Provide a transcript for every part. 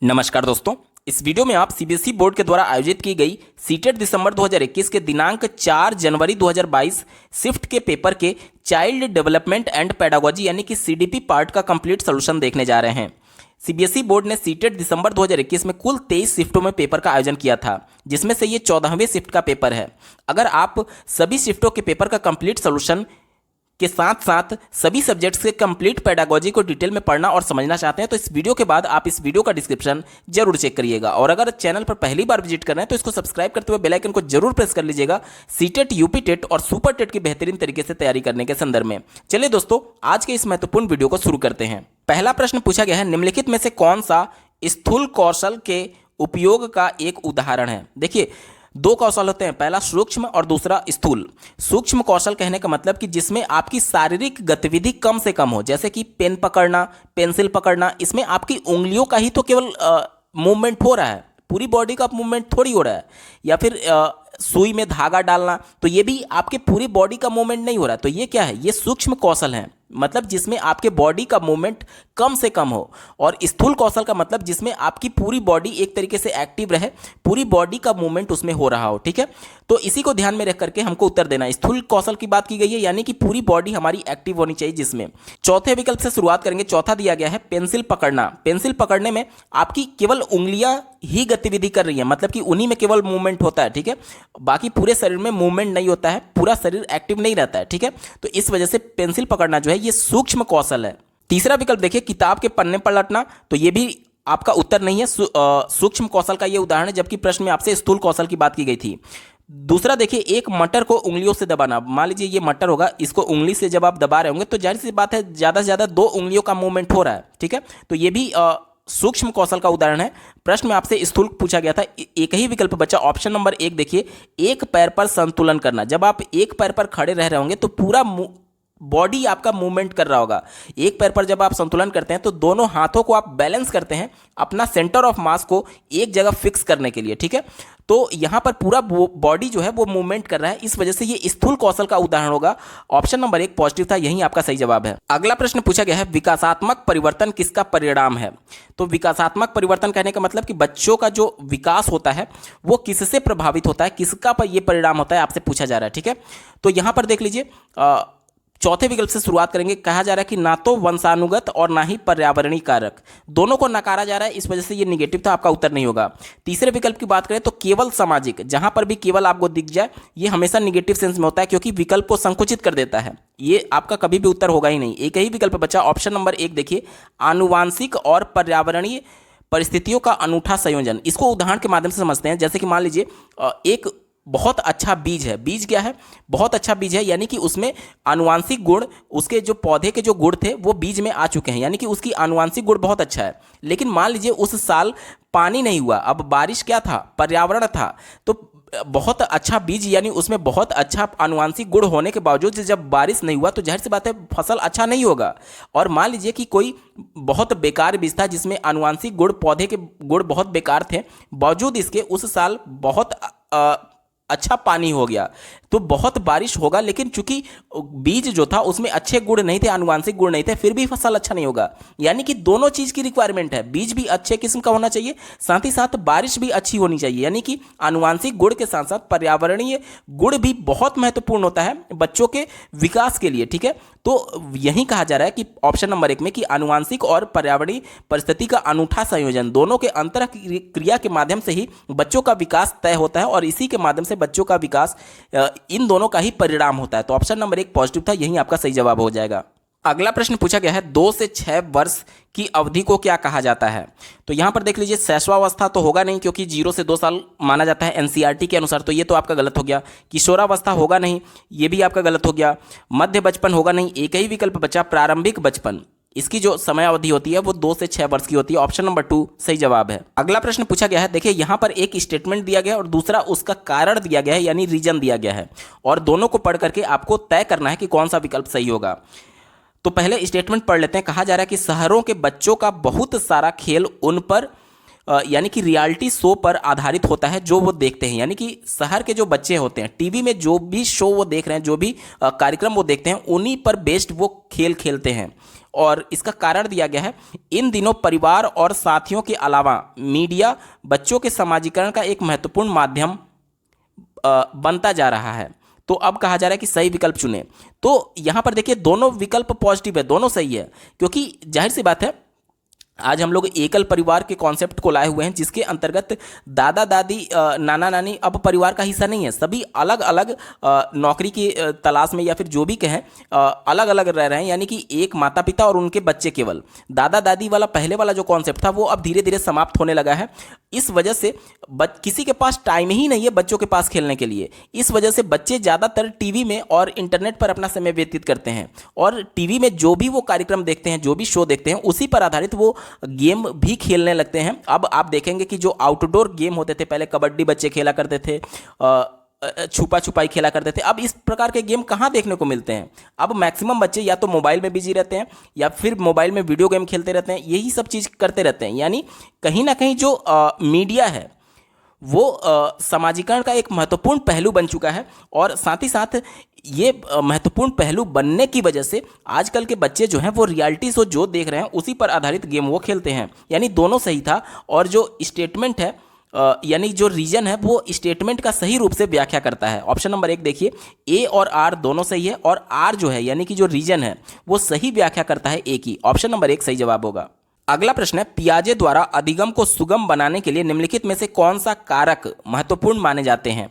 नमस्कार दोस्तों। इस वीडियो में आप सीबीएसई बोर्ड के द्वारा आयोजित की गई सीटेट दिसंबर 2021 के दिनांक 4 जनवरी 2022 शिफ्ट के पेपर के चाइल्ड डेवलपमेंट एंड पेडागोजी यानी कि सीडीपी पार्ट का कंप्लीट सॉल्यूशन देखने जा रहे हैं। सीबीएसई बोर्ड ने सीटेट दिसंबर 2021 में कुल 23 शिफ्टों में पेपर का आयोजन किया था, जिसमें से ये 14वें शिफ्ट का पेपर है। अगर आप सभी शिफ्टों के पेपर का कंप्लीट सॉल्यूशन के साथ साथ सभी सब्जेक्ट्स के कंप्लीट पेडागोजी को डिटेल में पढ़ना और समझना चाहते हैं तो इस वीडियो के बाद आप इस वीडियो का डिस्क्रिप्शन जरूर चेक करिएगा। और अगर चैनल पर पहली बार विजिट कर रहे हैं तो इसको सब्सक्राइब करते हुए बेल आइकन को जरूर प्रेस कर लीजिएगा सीटेट, यूपी टेट और सुपर टेट की बेहतरीन तरीके से तैयारी करने के संदर्भ में। चलिए दोस्तों, आज के इस महत्वपूर्ण वीडियो को शुरू करते हैं। पहला प्रश्न पूछा गया है, निम्नलिखित में से कौन सा स्थूल कौशल के उपयोग का एक उदाहरण है। देखिए, दो कौशल होते हैं, पहला सूक्ष्म और दूसरा स्थूल। सूक्ष्म कौशल कहने का मतलब कि जिसमें आपकी शारीरिक गतिविधि कम से कम हो, जैसे कि पेन पकड़ना, पेंसिल पकड़ना, इसमें आपकी उंगलियों का ही तो केवल मूवमेंट हो रहा है, पूरी बॉडी का मूवमेंट थोड़ी हो रहा है। या फिर सुई में धागा डालना, तो ये भी आपके पूरी बॉडी का मूवमेंट नहीं हो रहा है। तो ये क्या है, ये सूक्ष्म कौशल है, मतलब जिसमें आपके बॉडी का मूवमेंट कम से कम हो। और स्थूल कौशल का मतलब जिसमें आपकी पूरी बॉडी एक तरीके से एक्टिव रहे, पूरी बॉडी का मूवमेंट उसमें हो रहा हो। ठीक है, तो इसी को ध्यान में रख करके हमको उत्तर देना है। स्थूल कौशल की बात की गई है, यानी कि पूरी बॉडी हमारी एक्टिव होनी चाहिए। जिसमें चौथे विकल्प से शुरुआत करेंगे। चौथा दिया गया है पेंसिल पकड़ना। पेंसिल पकड़ने में आपकी केवल उंगलियां ही गतिविधि कर रही है, मतलब कि उन्हीं में केवल मूवमेंट होता है। ठीक है, बाकी पूरे शरीर में मूवमेंट नहीं होता है, पूरा शरीर एक्टिव नहीं रहता है। ठीक है, तो इस वजह से पेंसिल पकड़ना जो है ये सूक्ष्म कौशल है। तीसरा विकल्प देखिए, किताब के पन्ने पलटना, तो ये भी आपका उत्तर नहीं है, सूक्ष्म कौशल का ये उदाहरण है, जबकि प्रश्न में आपसे स्थूल कौशल की बात की गई थी। दूसरा देखिए, एक मटर को उंगलियों से दबाना। मान लीजिए ये मटर होगा, इसको उंगली से जब आप दबा रहे होंगे तो जाहिर सी बात है ज़्यादा से ज़्यादा दो उंगलियों का मूवमेंट हो रहा है। ठीक है, तो ये भी सूक्ष्म कौशल का उदाहरण है। प्रश्न में आपसे स्थूल पूछा गया था, एक ही विकल्प बचा, ऑप्शन नंबर 1 देखिए, एक पैर पर संतुलन करना। जब आप एक पैर पर खड़े रह रहे होंगे तो पूरा बॉडी आपका मूवमेंट कर रहा होगा। एक पैर पर जब आप संतुलन करते हैं तो दोनों हाथों को आप बैलेंस करते हैं अपना सेंटर ऑफ मास को एक जगह फिक्स करने के लिए। ठीक है, तो यहां पर पूरा बॉडी जो है वो मूवमेंट कर रहा है, इस वजह से ये स्थूल कौशल का उदाहरण होगा। ऑप्शन नंबर 1 पॉजिटिव था, यही आपका सही जवाब है। अगला प्रश्न पूछा गया है, विकासात्मक परिवर्तन किसका परिणाम है। तो विकासात्मक परिवर्तन कहने का मतलब कि बच्चों का जो विकास होता है वो किससे प्रभावित होता है, किसका पर ये परिणाम होता है, आपसे पूछा जा रहा है। ठीक है, तो यहां पर देख लीजिए, चौथे विकल्प से शुरुआत करेंगे। कहा जा रहा है कि ना तो वंशानुगत और ना ही पर्यावरणीय कारक, दोनों को नकारा जा रहा है, इस वजह से ये निगेटिव था, आपका उत्तर नहीं होगा। तीसरे विकल्प की बात करें तो केवल सामाजिक, जहां पर भी केवल आपको दिख जाए ये हमेशा निगेटिव सेंस में होता है, क्योंकि विकल्प को संकुचित कर देता है, ये आपका कभी भी उत्तर होगा ही नहीं। एक ही विकल्प बचा, ऑप्शन नंबर 1 देखिए, आनुवांशिक और पर्यावरणीय परिस्थितियों का अनूठा संयोजन। इसको उदाहरण के माध्यम से समझते हैं। जैसे कि मान लीजिए एक बहुत अच्छा बीज है। बीज क्या है, बहुत अच्छा बीज है, यानी कि उसमें आनुवांशिक गुण, उसके जो पौधे के जो गुण थे वो बीज में आ चुके हैं, यानी कि उसकी आनुवांशिक गुण बहुत अच्छा है। लेकिन मान लीजिए उस साल पानी नहीं हुआ, अब बारिश क्या था, पर्यावरण था, तो बहुत अच्छा बीज यानी उसमें बहुत अच्छा आनुवांशिक गुण होने के बावजूद जब बारिश नहीं हुआ तो जाहिर सी बात है फसल अच्छा नहीं होगा। और मान लीजिए कि कोई बहुत बेकार बीज था जिसमें आनुवांशिक गुण, पौधे के गुण बहुत बेकार थे, बावजूद इसके उस साल बहुत अच्छा पानी हो गया, तो बहुत बारिश होगा, लेकिन चूंकि बीज जो था उसमें अच्छे गुण नहीं थे, आनुवांशिक गुण नहीं थे, फिर भी फसल अच्छा नहीं होगा। यानी कि दोनों चीज की रिक्वायरमेंट है, बीज भी अच्छे किस्म का होना चाहिए, साथ ही साथ बारिश भी अच्छी होनी चाहिए। यानी कि आनुवांशिक गुण के साथ साथ पर्यावरणीय गुण भी बहुत महत्वपूर्ण होता है बच्चों के विकास के लिए। ठीक है, तो यही कहा जा रहा है कि ऑप्शन नंबर 1 में कि आनुवांशिक और पर्यावरणीय परिस्थिति का अनूठा संयोजन, दोनों के अंतर क्रिया के माध्यम से ही बच्चों का विकास तय होता है और इसी के माध्यम से बच्चों का विकास, इन दोनों का ही परिणाम होता है। तो ऑप्शन नंबर 1 पॉजिटिव था, यही आपका सही जवाब हो जाएगा। अगला प्रश्न पूछा गया है, 2 से 6 वर्ष की अवधि को क्या कहा जाता है। तो यहां पर देख लीजिए, शैशवावस्था तो होगा नहीं, क्योंकि 0 से 2 साल माना जाता है एनसीईआरटी के अनुसार, तो ये तो आपका गलत हो गया। किशोरावस्था होगा नहीं, ये भी आपका गलत हो गया। मध्य बचपन होगा नहीं, एक ही विकल्प बचा, प्रारंभिक बचपन। इसकी जो समय अवधि होती है वो 2 से 6 वर्ष की होती है। ऑप्शन नंबर 2 सही जवाब है। अगला प्रश्न पूछा गया है, देखिए यहां पर एक स्टेटमेंट दिया गया है और दूसरा उसका कारण दिया गया है, यानी रीजन दिया गया है, और दोनों को पढ़ करके आपको तय करना है कि कौन सा विकल्प सही होगा। तो पहले स्टेटमेंट पढ़ लेते हैं। कहा जा रहा है कि शहरों के बच्चों का बहुत सारा खेल उन पर यानी कि रियलिटी शो पर आधारित होता है जो वो देखते हैं। यानी कि शहर के जो बच्चे होते हैं टीवी में जो भी शो वो देख रहे हैं, जो भी कार्यक्रम वो देखते हैं, उन्हीं पर बेस्ड वो खेल खेलते हैं। और इसका कारण दिया गया है, इन दिनों परिवार और साथियों के अलावा मीडिया बच्चों के समाजीकरण का एक महत्वपूर्ण माध्यम बनता जा रहा है। तो अब कहा जा रहा है कि सही विकल्प चुने। तो यहां पर देखिए दोनों विकल्प पॉजिटिव है, दोनों सही है, क्योंकि जाहिर सी बात है आज हम लोग एकल परिवार के कॉन्सेप्ट को लाए हुए हैं, जिसके अंतर्गत दादा दादी नाना नानी अब परिवार का हिस्सा नहीं है। सभी अलग अलग नौकरी की तलाश में या फिर जो भी कहें अलग अलग रह रहे हैं। यानी कि एक माता पिता और उनके बच्चे केवल। दादा दादी वाला पहले वाला जो कॉन्सेप्ट था वो अब धीरे धीरे समाप्त होने लगा है। इस वजह से किसी के पास टाइम ही नहीं है बच्चों के पास खेलने के लिए। इस वजह से बच्चे ज़्यादातर टीवी में और इंटरनेट पर अपना समय व्यतीत करते हैं, और टीवी में जो भी वो कार्यक्रम देखते हैं, जो भी शो देखते हैं, उसी पर आधारित वो गेम भी खेलने लगते हैं। अब आप देखेंगे कि जो आउटडोर गेम होते थे, पहले कबड्डी बच्चे खेला करते थे, छुपा छुपाई खेला करते थे, अब इस प्रकार के गेम कहाँ देखने को मिलते हैं। अब मैक्सिमम बच्चे या तो मोबाइल में बिजी रहते हैं या फिर मोबाइल में वीडियो गेम खेलते रहते हैं, यही सब चीज़ करते रहते हैं। यानी कहीं ना कहीं जो मीडिया है वो समाजीकरण का एक महत्वपूर्ण पहलू बन चुका है। और साथ ही साथ ये महत्वपूर्ण पहलू बनने की वजह से आजकल के बच्चे जो हैं वो रियलिटी शो जो देख रहे हैं उसी पर आधारित गेम वो खेलते हैं। यानी दोनों सही था, और जो स्टेटमेंट है यानी जो रीजन है वो स्टेटमेंट का सही रूप से व्याख्या करता है। ऑप्शन नंबर 1 देखिए, ए और आर दोनों सही है, और आर जो है यानी कि जो रीजन है वो सही व्याख्या करता है ए की। ऑप्शन नंबर 1 सही जवाब होगा। अगला प्रश्न है, पियाजे द्वारा अधिगम को सुगम बनाने के लिए निम्नलिखित में से कौन सा कारक महत्वपूर्ण माने जाते हैं।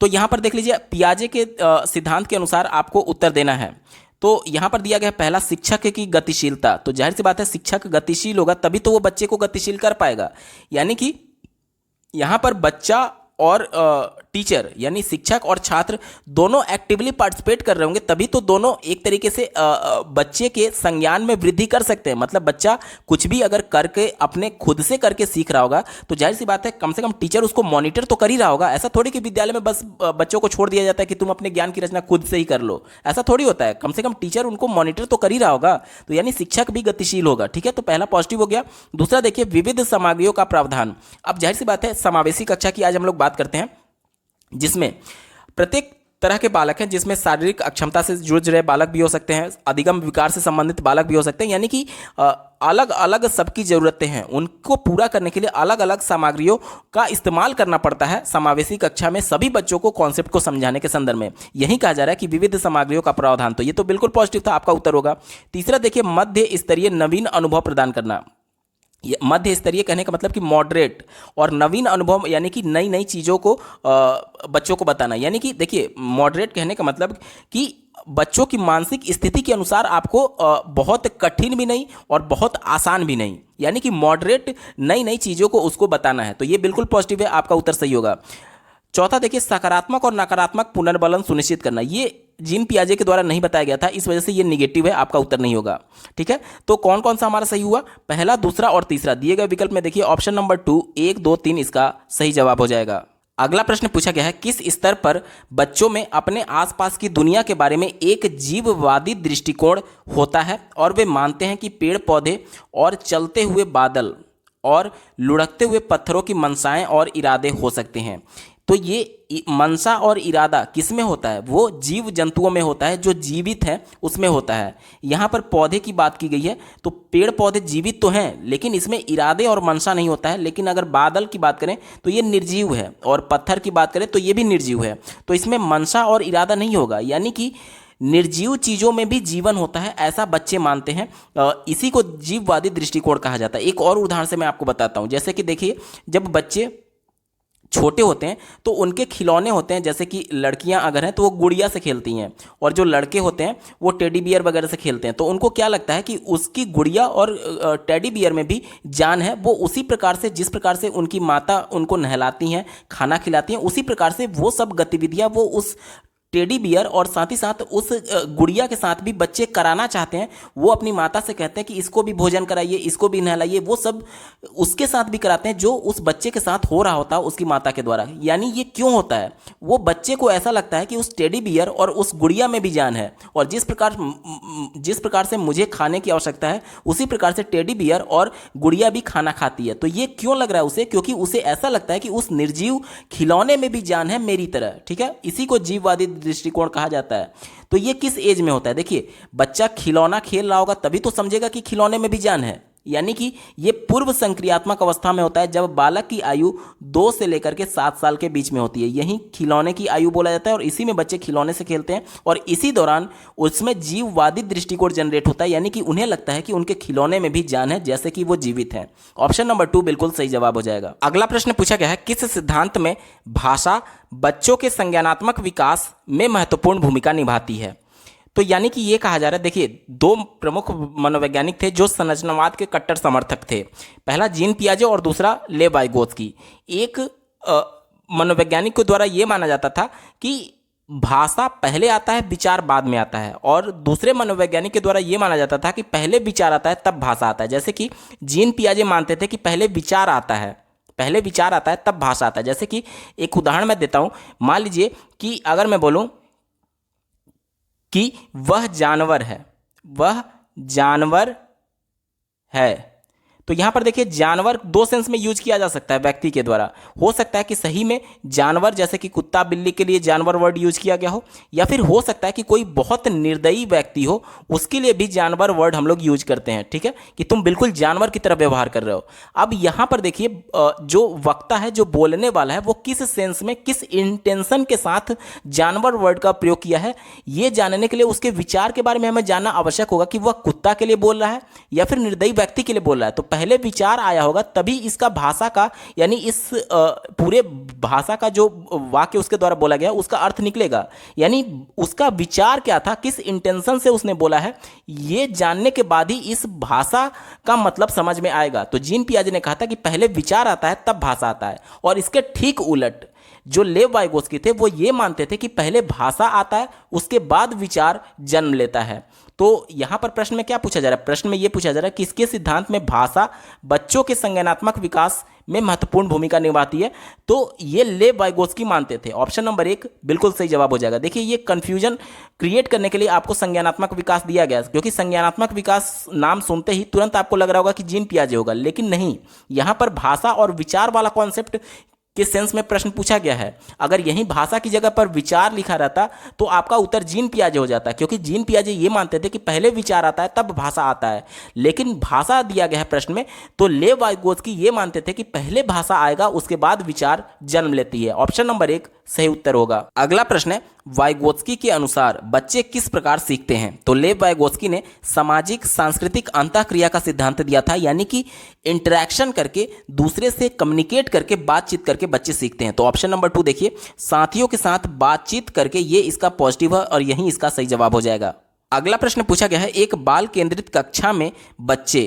तो यहां पर देख लीजिए, पियाजे के सिद्धांत के अनुसार आपको उत्तर देना है। तो यहां पर दिया गया है पहला, शिक्षक की गतिशीलता। तो जाहिर सी बात है शिक्षक गतिशील होगा तभी तो वो बच्चे को गतिशील कर पाएगा। यानी कि यहां पर बच्चा और टीचर यानी शिक्षक और छात्र दोनों एक्टिवली पार्टिसिपेट कर रहे होंगे, तभी तो दोनों एक तरीके से बच्चे के संज्ञान में वृद्धि कर सकते हैं। मतलब बच्चा कुछ भी अगर करके अपने खुद से करके सीख रहा होगा तो जाहिर सी बात है कम से कम टीचर उसको मॉनिटर तो कर ही रहा होगा। ऐसा थोड़ी कि विद्यालय में बस बच्चों को छोड़ दिया जाता है कि तुम अपने ज्ञान की रचना खुद से ही कर लो, ऐसा थोड़ी होता है। कम से कम टीचर उनको मॉनिटर तो कर ही रहा होगा, तो यानी शिक्षक भी गतिशील होगा। ठीक है, तो पहला पॉजिटिव हो गया। दूसरा देखिए, विविध सामग्रियों का प्रावधान। अब जाहिर सी बात है समावेशी कक्षा की आज हम लोग बात करते हैं, जिसमें प्रत्येक तरह के बालक हैं, जिसमें शारीरिक अक्षमता से जुड़ रहे बालक भी हो सकते हैं, अधिगम विकार से संबंधित बालक भी हो सकते हैं। यानी कि अलग अलग सबकी ज़रूरतें हैं, उनको पूरा करने के लिए अलग अलग सामग्रियों का इस्तेमाल करना पड़ता है समावेशी कक्षा में सभी बच्चों को कॉन्सेप्ट को समझाने के संदर्भ में। यही कहा जा रहा है कि विविध सामग्रियों का प्रावधान। तो ये तो बिल्कुल पॉजिटिव था, आपका उत्तर होगा। तीसरा देखिए, मध्य स्तरीय नवीन अनुभव प्रदान करना। मध्य स्तरीय कहने का मतलब कि मॉडरेट, और नवीन अनुभव यानी कि नई नई चीज़ों को बच्चों को बताना। यानी कि देखिए, मॉडरेट कहने का मतलब कि बच्चों की मानसिक स्थिति के अनुसार आपको बहुत कठिन भी नहीं और बहुत आसान भी नहीं, यानी कि मॉडरेट नई नई चीज़ों को उसको बताना है। तो ये बिल्कुल पॉजिटिव है, आपका उत्तर सही होगा। चौथा देखिए, सकारात्मक और नकारात्मक पुनर्बलन सुनिश्चित करना। ये जीन पियाजे के द्वारा नहीं बताया गया था, इस वजह से ये निगेटिव है, आपका उत्तर नहीं होगा। ठीक है, तो कौन कौन सा हमारा सही हुआ, पहला, दूसरा और तीसरा। दिए गए विकल्प में देखिए ऑप्शन नंबर 2 1 2 3 इसका सही जवाब हो जाएगा। अगला प्रश्न पूछा गया है, किस स्तर पर बच्चों में अपने आसपास की दुनिया के बारे में एक जीववादी दृष्टिकोण होता है और वे मानते हैं कि पेड़ पौधे और चलते हुए बादल और लुढ़कते हुए पत्थरों की मंशाएं और इरादे हो सकते हैं। तो ये मनसा और इरादा किस में होता है, वो जीव जंतुओं में होता है, जो जीवित है उसमें होता है। यहाँ पर पौधे की बात की गई है, तो पेड़ पौधे जीवित तो हैं लेकिन इसमें इरादे और मनसा नहीं होता है। लेकिन अगर बादल की बात करें तो ये निर्जीव है, और पत्थर की बात करें तो ये भी निर्जीव है, तो इसमें मनसा और इरादा नहीं होगा। यानी कि निर्जीव चीज़ों में भी जीवन होता है, ऐसा बच्चे मानते हैं। इसी को जीववादी दृष्टिकोण कहा जाता है। एक और उदाहरण से मैं आपको बताता हूँ। जैसे कि देखिए, जब बच्चे छोटे होते हैं तो उनके खिलौने होते हैं, जैसे कि लड़कियां अगर हैं तो वो गुड़िया से खेलती हैं, और जो लड़के होते हैं वो टेडी बियर वगैरह से खेलते हैं। तो उनको क्या लगता है कि उसकी गुड़िया और टेडी बियर में भी जान है। वो उसी प्रकार से, जिस प्रकार से उनकी माता उनको नहलाती हैं, खाना खिलाती हैं, उसी प्रकार से वो सब गतिविधियां वो उस टेडी बियर और साथ ही साथ उस गुड़िया के साथ भी बच्चे कराना चाहते हैं। वो अपनी माता से कहते हैं कि इसको भी भोजन कराइए, इसको भी नहलाइए, वो सब उसके साथ भी कराते हैं जो उस बच्चे के साथ हो रहा होता है उसकी माता के द्वारा। यानी ये क्यों होता है, वो बच्चे को ऐसा लगता है कि उस टेडी बियर और उस गुड़िया में भी जान है, और जिस प्रकार से मुझे खाने की आवश्यकता है उसी प्रकार से टेडी बियर और गुड़िया भी खाना खाती है। तो ये क्यों लग रहा है उसे, क्योंकि उसे ऐसा लगता है कि उस निर्जीव खिलौने में भी जान है मेरी तरह। ठीक है, इसी को जीववादी दृष्टिकोण कहा जाता है। तो ये किस एज में होता है, देखिए बच्चा खिलौना खेल रहा होगा तभी तो समझेगा कि खिलौने में भी जान है। यानी कि ये पूर्व संक्रियात्मक अवस्था में होता है जब बालक की आयु 2 से लेकर के 7 साल के बीच में होती है। यही खिलौने की आयु बोला जाता है और इसी में बच्चे खिलौने से खेलते हैं और इसी दौरान उसमें जीववादी दृष्टिकोण जनरेट होता है, यानी कि उन्हें लगता है कि उनके खिलौने में भी जान है जैसे कि वो जीवित है। ऑप्शन नंबर 2 बिल्कुल सही जवाब हो जाएगा। अगला प्रश्न पूछा गया है, किस सिद्धांत में भाषा बच्चों के संज्ञानात्मक विकास में महत्वपूर्ण भूमिका निभाती है। तो यानी कि ये कहा जा रहा है, देखिए 2 प्रमुख मनोवैज्ञानिक थे जो संरचनावाद के कट्टर समर्थक थे। पहला जीन पियाजे और दूसरा लेव वाइगोत्स्की। एक मनोवैज्ञानिक के द्वारा ये माना जाता था कि भाषा पहले आता है, विचार बाद में आता है, और दूसरे मनोवैज्ञानिक के द्वारा ये माना जाता था कि पहले विचार आता है तब भाषा आता है। जैसे कि जीन पियाजे मानते थे कि पहले विचार आता है, तब भाषा आता है। जैसे कि एक उदाहरण मैं देता हूँ, मान लीजिए कि अगर मैं बोलूँ कि वह जानवर है, तो यहां पर देखिए जानवर 2 सेंस में यूज किया जा सकता है व्यक्ति के द्वारा। हो सकता है कि सही में जानवर जैसे कि कुत्ता बिल्ली के लिए जानवर वर्ड यूज किया गया हो, या फिर हो सकता है कि कोई बहुत निर्दयी व्यक्ति हो उसके लिए भी जानवर वर्ड हम लोग यूज करते हैं। ठीक है, कि तुम बिल्कुल जानवर की तरह व्यवहार कर रहे हो। अब यहां पर देखिए जो वक्ता है, जो बोलने वाला है, वो किस सेंस में, किस इंटेंशन के साथ जानवर वर्ड का प्रयोग किया है, ये जानने के लिए उसके विचार के बारे में हमें जानना आवश्यक होगा कि वह कुत्ता के लिए बोल रहा है या फिर निर्दयी व्यक्ति के लिए बोल रहा है। तो पहले विचार आया होगा तभी इसका भाषा का, यानी इस पूरे भाषा का जो वाक्य उसके द्वारा बोला गया उसका अर्थ निकलेगा। यानी उसका विचार क्या था, किस इंटेंशन से उसने बोला है, ये जानने के बाद ही इस भाषा का मतलब समझ में आएगा। तो जीन पियाजे ने कहा था कि पहले विचार आता है तब भाषा आता है, और इसके ठीक उलट जो लेव वाइगोत्स्की थे वो ये मानते थे कि पहले भाषा आता है उसके बाद विचार जन्म लेता है। तो यहां पर प्रश्न में क्या पूछा जा रहा है, प्रश्न में यह पूछा जा रहा है कि किसके सिद्धांत में भाषा बच्चों के संज्ञानात्मक विकास में महत्वपूर्ण भूमिका निभाती है। तो ये लेव वाइगोत्स्की मानते थे। ऑप्शन नंबर 1 बिल्कुल सही जवाब हो जाएगा। देखिए ये कंफ्यूजन क्रिएट करने के लिए आपको संज्ञानात्मक विकास दिया गया, क्योंकि संज्ञानात्मक विकास नाम सुनते ही तुरंत आपको लग रहा होगा कि जीन पियाजे होगा, लेकिन नहीं, यहां पर भाषा और विचार वाला कॉन्सेप्ट किस सेंस में प्रश्न पूछा गया है। अगर यही भाषा की जगह पर विचार लिखा रहता तो आपका उत्तर जीन पियाजे हो जाता, क्योंकि जीन पियाजे ये मानते थे कि पहले विचार आता है तब भाषा आता है, लेकिन भाषा दिया गया है प्रश्न में तो लेव वाइगोत्स्की ये मानते थे कि पहले भाषा आएगा उसके बाद विचार जन्म लेती है। ऑप्शन नंबर 1 सही उत्तर होगा। अगला प्रश्न है, वाइगोत्स्की के अनुसार बच्चे किस प्रकार सीखते हैं। तो लेव वाइगोत्स्की ने सामाजिक सांस्कृतिक अंतःक्रिया का सिद्धांत दिया था, यानी कि इंटरेक्शन करके, दूसरे से कम्युनिकेट करके, बातचीत करके बच्चे सीखते हैं। तो ऑप्शन नंबर 2 देखिए, साथियों के साथ बातचीत करके, ये इसका पॉजिटिव है और यही इसका सही जवाब हो जाएगा। अगला प्रश्न पूछा गया है, एक बाल केंद्रित कक्षा में बच्चे,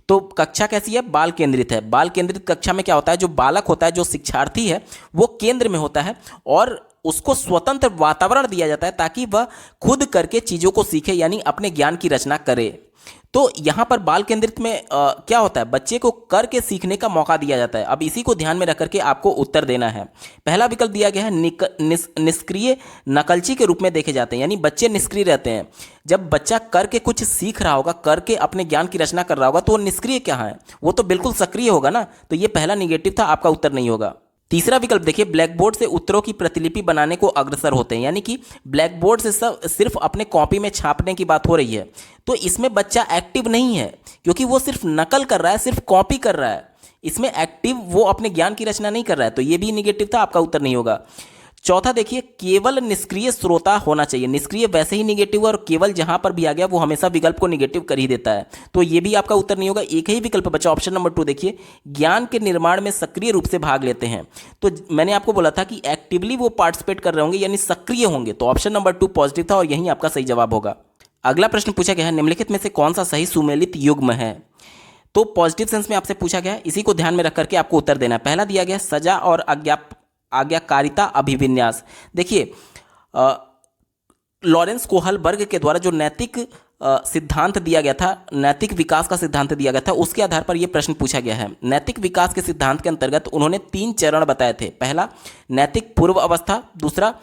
तो कक्षा कैसी है, बाल केंद्रित है। बाल केंद्रित कक्षा में क्या होता है, जो बालक होता है, जो शिक्षार्थी है, वो केंद्र में होता है और उसको स्वतंत्र वातावरण दिया जाता है ताकि वह खुद करके चीज़ों को सीखे, यानी अपने ज्ञान की रचना करे। तो यहाँ पर बाल केंद्रित में क्या होता है, बच्चे को करके सीखने का मौका दिया जाता है। अब इसी को ध्यान में रख करके आपको उत्तर देना है। पहला विकल्प दिया गया है, निष्क्रिय नकलची के रूप में देखे जाते हैं, यानी बच्चे निष्क्रिय रहते हैं। जब बच्चा करके कुछ सीख रहा होगा, करके अपने ज्ञान की रचना कर रहा होगा, तो वो निष्क्रिय क्या है, वो तो बिल्कुल सक्रिय होगा ना। तो ये पहला निगेटिव था, आपका उत्तर नहीं होगा। तीसरा विकल्प देखिए, ब्लैक बोर्ड से उत्तरों की प्रतिलिपि बनाने को अग्रसर होते हैं, यानी कि ब्लैक बोर्ड से सिर्फ अपने कॉपी में छापने की बात हो रही है। तो इसमें बच्चा एक्टिव नहीं है, क्योंकि वो सिर्फ नकल कर रहा है, सिर्फ कॉपी कर रहा है। इसमें एक्टिव वो अपने ज्ञान की रचना नहीं कर रहा है, तो ये भी निगेटिव था, आपका उत्तर नहीं होगा। चौथा देखिए, केवल निष्क्रिय श्रोता होना चाहिए। निष्क्रिय वैसे ही निगेटिव, और केवल जहां पर भी आ गया वो हमेशा विकल्प को निगेटिव कर ही देता है, तो ये भी आपका उत्तर नहीं होगा। एक ही विकल्प बचा, ऑप्शन नंबर 2 देखिए, ज्ञान के निर्माण में सक्रिय रूप से भाग लेते हैं। तो मैंने आपको बोला था कि एक्टिवली वो पार्टिसिपेट कर रहे होंगे, यानी सक्रिय होंगे, तो ऑप्शन नंबर 2 पॉजिटिव था और यही आपका सही जवाब होगा। अगला प्रश्न पूछा गया है, निम्नलिखित में से कौन सा सही सुमेलित युग्म है। तो पॉजिटिव सेंस में आपसे पूछा गया है, इसी को ध्यान में रख करके आपको उत्तर देना है। पहला दिया गया सजा और आज्ञाकारिता अभिविन्यास। देखिए लॉरेंस कोहलबर्ग के द्वारा जो नैतिक सिद्धांत दिया गया था, नैतिक विकास का सिद्धांत दिया गया था, उसके आधार पर यह प्रश्न पूछा गया है। नैतिक विकास के सिद्धांत के अंतर्गत उन्होंने 3 चरण बताए थे। पहला नैतिक पूर्व अवस्था, दूसरा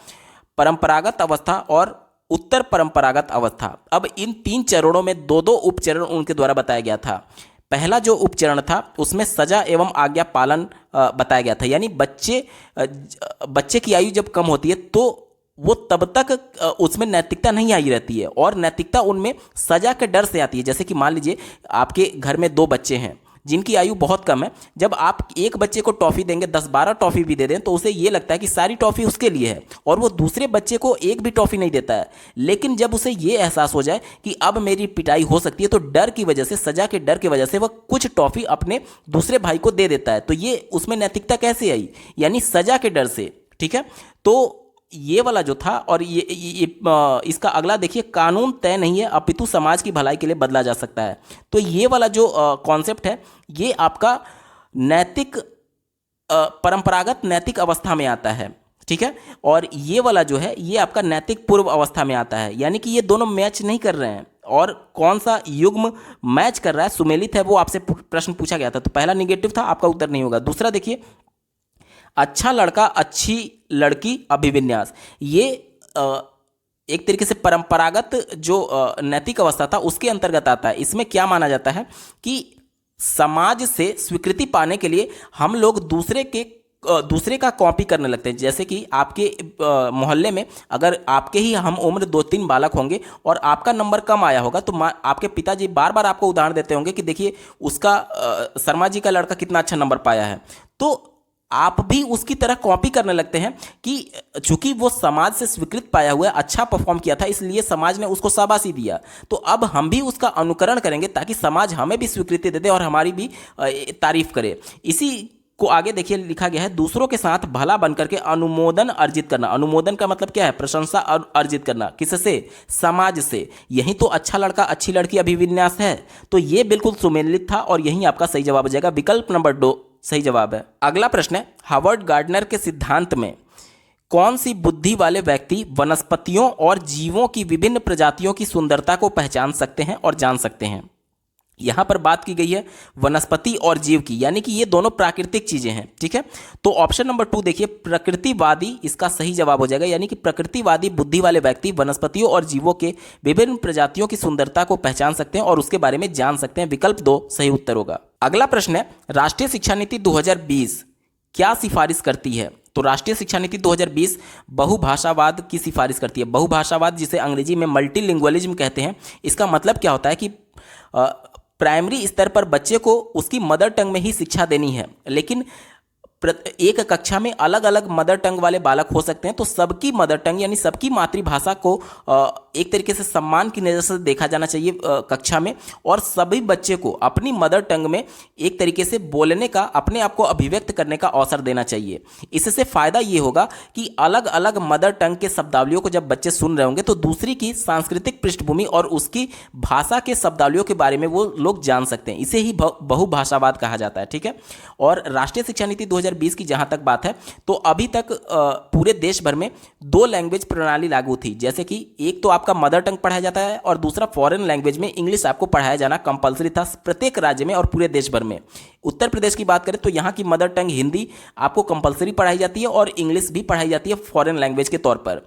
परंपरागत अवस्था और उत्तर परंपरागत अवस्था। अब इन 3 चरणों में 2-2 उपचरण उनके द्वारा बताया गया था। पहला जो उपचरण था उसमें सजा एवं आज्ञा पालन बताया गया था, यानी बच्चे की आयु जब कम होती है तो वो तब तक उसमें नैतिकता नहीं आई रहती है, और नैतिकता उनमें सजा के डर से आती है। जैसे कि मान लीजिए आपके घर में 2 बच्चे हैं जिनकी आयु बहुत कम है, जब आप एक बच्चे को टॉफ़ी देंगे, 10-12 टॉफ़ी भी दे दें तो उसे ये लगता है कि सारी टॉफ़ी उसके लिए है, और वो दूसरे बच्चे को एक भी टॉफ़ी नहीं देता है। लेकिन जब उसे ये एहसास हो जाए कि अब मेरी पिटाई हो सकती है, तो डर की वजह से, सजा के डर की वजह से वह कुछ टॉफ़ी अपने दूसरे भाई को दे देता है। तो ये उसमें नैतिकता कैसे आई, यानी सजा के डर से। ठीक है, तो ये वाला जो था, और इसका अगला देखिए, कानून तय नहीं है अपितु समाज की भलाई के लिए बदला जा सकता है। तो ये वाला जो कॉन्सेप्ट है ये आपका नैतिक परंपरागत नैतिक अवस्था में आता है। ठीक है, और ये वाला जो है ये आपका नैतिक पूर्व अवस्था में आता है, यानी कि ये दोनों मैच नहीं कर रहे हैं। और कौन सा युग्म मैच कर रहा है, सुमेलित है, वो आपसे प्रश्न पूछा गया था। तो पहला निगेटिव था, आपका उत्तर नहीं होगा। दूसरा देखिए, अच्छा लड़का अच्छी लड़की अभिविन्यास, ये एक तरीके से परंपरागत जो नैतिक अवस्था था उसके अंतर्गत आता है। इसमें क्या माना जाता है कि समाज से स्वीकृति पाने के लिए हम लोग दूसरे का कॉपी करने लगते हैं। जैसे कि आपके मोहल्ले में अगर आपके ही हम उम्र 2-3 बालक होंगे और आपका नंबर कम आया होगा, तो आपके पिताजी बार बार आपको उदाहरण देते होंगे कि देखिए उसका शर्मा जी का लड़का कितना अच्छा नंबर पाया है। तो आप भी उसकी तरह कॉपी करने लगते हैं कि चूंकि वो समाज से स्वीकृत पाया हुआ है, अच्छा परफॉर्म किया था, इसलिए समाज ने उसको शाबाशी दिया। तो अब हम भी उसका अनुकरण करेंगे ताकि समाज हमें भी स्वीकृति दे दे और हमारी भी तारीफ करे। इसी को आगे देखिए लिखा गया है, दूसरों के साथ भला बनकर के अनुमोदन अर्जित करना। अनुमोदन का मतलब क्या है, प्रशंसा अर्जित करना। किससे, समाज से। यही तो अच्छा लड़का अच्छी लड़की अभिविन्यास है। तो ये बिल्कुल सुमेलित था और यही आपका सही जवाब हो जाएगा। विकल्प नंबर 2 सही जवाब है। अगला प्रश्न है, हार्वर्ड गार्डनर के सिद्धांत में कौन सी बुद्धि वाले व्यक्ति वनस्पतियों और जीवों की विभिन्न प्रजातियों की सुंदरता को पहचान सकते हैं और जान सकते हैं। यहां पर बात की गई है वनस्पति और जीव की, यानी कि ये दोनों प्राकृतिक चीजें हैं। ठीक है, तो ऑप्शन नंबर 2 देखिए, प्रकृतिवादी इसका सही जवाब हो जाएगा, यानी कि प्रकृतिवादी बुद्धि वाले व्यक्ति वनस्पतियों और जीवों के विभिन्न प्रजातियों की सुंदरता को पहचान सकते हैं और उसके बारे में जान सकते हैं। विकल्प 2 सही उत्तर होगा। अगला प्रश्न है, राष्ट्रीय शिक्षा नीति 2020 क्या सिफारिश करती है। तो राष्ट्रीय शिक्षा नीति 2020 बहुभाषावाद की सिफारिश करती है। बहुभाषावाद जिसे अंग्रेजी में मल्टीलिंगुअलिज्म कहते हैं, इसका मतलब क्या होता है कि प्राइमरी स्तर पर बच्चे को उसकी मदर टंग में ही शिक्षा देनी है, लेकिन एक कक्षा में अलग अलग मदर टंग वाले बालक हो सकते हैं। तो सबकी मदर टंग यानी सबकी मातृभाषा को एक तरीके से सम्मान की नज़र से देखा जाना चाहिए कक्षा में, और सभी बच्चे को अपनी मदर टंग में एक तरीके से बोलने का, अपने आप को अभिव्यक्त करने का अवसर देना चाहिए। इससे फ़ायदा ये होगा कि अलग अलग मदर टंग के शब्दावलियों को जब बच्चे सुन रहे होंगे तो दूसरी की सांस्कृतिक पृष्ठभूमि और उसकी भाषा के शब्दावलियों के बारे में वो लोग जान सकते हैं। इसे ही बहुभाषावाद कहा जाता है। ठीक है, और राष्ट्रीय शिक्षा नीति 2020 की जहां तक बात है, तो अभी तक पूरे देश भर में 2 लैंग्वेज प्रणाली लागू थी। जैसे कि एक तो आपका मदर टंग पढ़ाया जाता है और दूसरा फॉरेन लैंग्वेज में इंग्लिश आपको पढ़ाया जाना कंपलसरी था प्रत्येक राज्य में और पूरे देश भर में। उत्तर प्रदेश की बात करें तो यहाँ की मदर टंग हिंदी आपको कंपलसरी पढ़ाई जाती है और इंग्लिश भी पढ़ाई जाती है फॉरेन लैंग्वेज के तौर पर।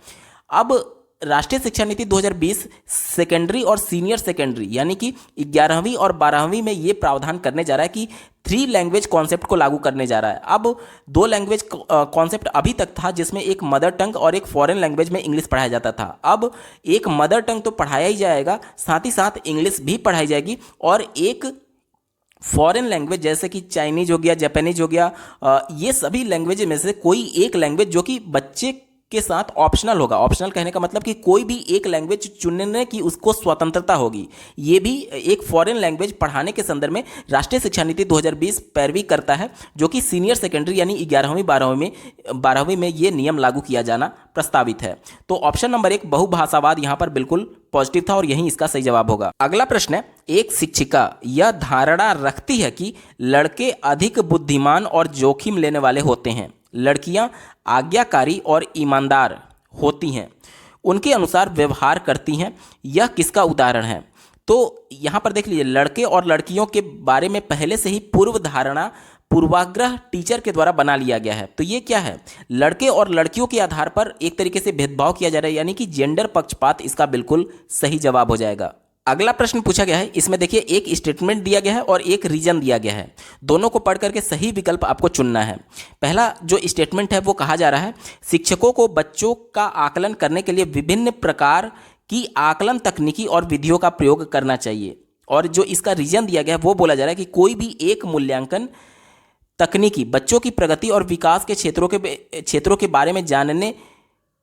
अब राष्ट्रीय शिक्षा नीति 2020 सेकेंडरी और सीनियर सेकेंडरी यानी कि 11वीं और 12वीं में ये प्रावधान करने जा रहा है कि 3 लैंग्वेज कॉन्सेप्ट को लागू करने जा रहा है। अब 2 लैंग्वेज कॉन्सेप्ट अभी तक था जिसमें एक मदर टंग और एक फॉरेन लैंग्वेज में इंग्लिश पढ़ाया जाता था। अब एक मदर टंग तो पढ़ाया ही जाएगा, साथ ही साथ इंग्लिश भी पढ़ाई जाएगी, और एक फॉरेन लैंग्वेज जैसे कि चाइनीज हो गया, जापानीज हो गया, ये सभी लैंग्वेज में से कोई एक लैंग्वेज जो कि बच्चे के साथ ऑप्शनल होगा। ऑप्शनल कहने का मतलब कि कोई भी एक लैंग्वेज चुनने की उसको स्वतंत्रता होगी। ये भी एक फॉरेन लैंग्वेज पढ़ाने के संदर्भ में राष्ट्रीय शिक्षा नीति 2020 पैरवी करता है, जो कि सीनियर सेकेंडरी यानी 11वीं 12वीं में ये नियम लागू किया जाना प्रस्तावित है। तो ऑप्शन नंबर 1 बहुभाषावाद यहाँ पर बिल्कुल पॉजिटिव था और यही इसका सही जवाब होगा। अगला प्रश्न है, एक शिक्षिका यह धारणा रखती है कि लड़के अधिक बुद्धिमान और जोखिम लेने वाले होते हैं, लड़कियां आज्ञाकारी और ईमानदार होती हैं। उनके अनुसार व्यवहार करती हैं। यह किसका उदाहरण है? तो यहाँ पर देख लीजिए, लड़के और लड़कियों के बारे में पहले से ही पूर्व धारणा, पूर्वाग्रह टीचर के द्वारा बना लिया गया है। तो ये क्या है? लड़के और लड़कियों के आधार पर एक तरीके से भेदभाव किया जा रहा है, यानी कि जेंडर पक्षपात इसका बिल्कुल सही जवाब हो जाएगा। अगला प्रश्न पूछा गया है, इसमें देखिए एक स्टेटमेंट दिया गया है और एक रीजन दिया गया है। दोनों को पढ़ करके सही विकल्प आपको चुनना है। पहला जो स्टेटमेंट है वो कहा जा रहा है, शिक्षकों को बच्चों का आकलन करने के लिए विभिन्न प्रकार की आकलन तकनीकी और विधियों का प्रयोग करना चाहिए। और जो इसका रीजन दिया गया है वो बोला जा रहा है कि कोई भी एक मूल्यांकन तकनीकी बच्चों की प्रगति और विकास के क्षेत्रों के बारे में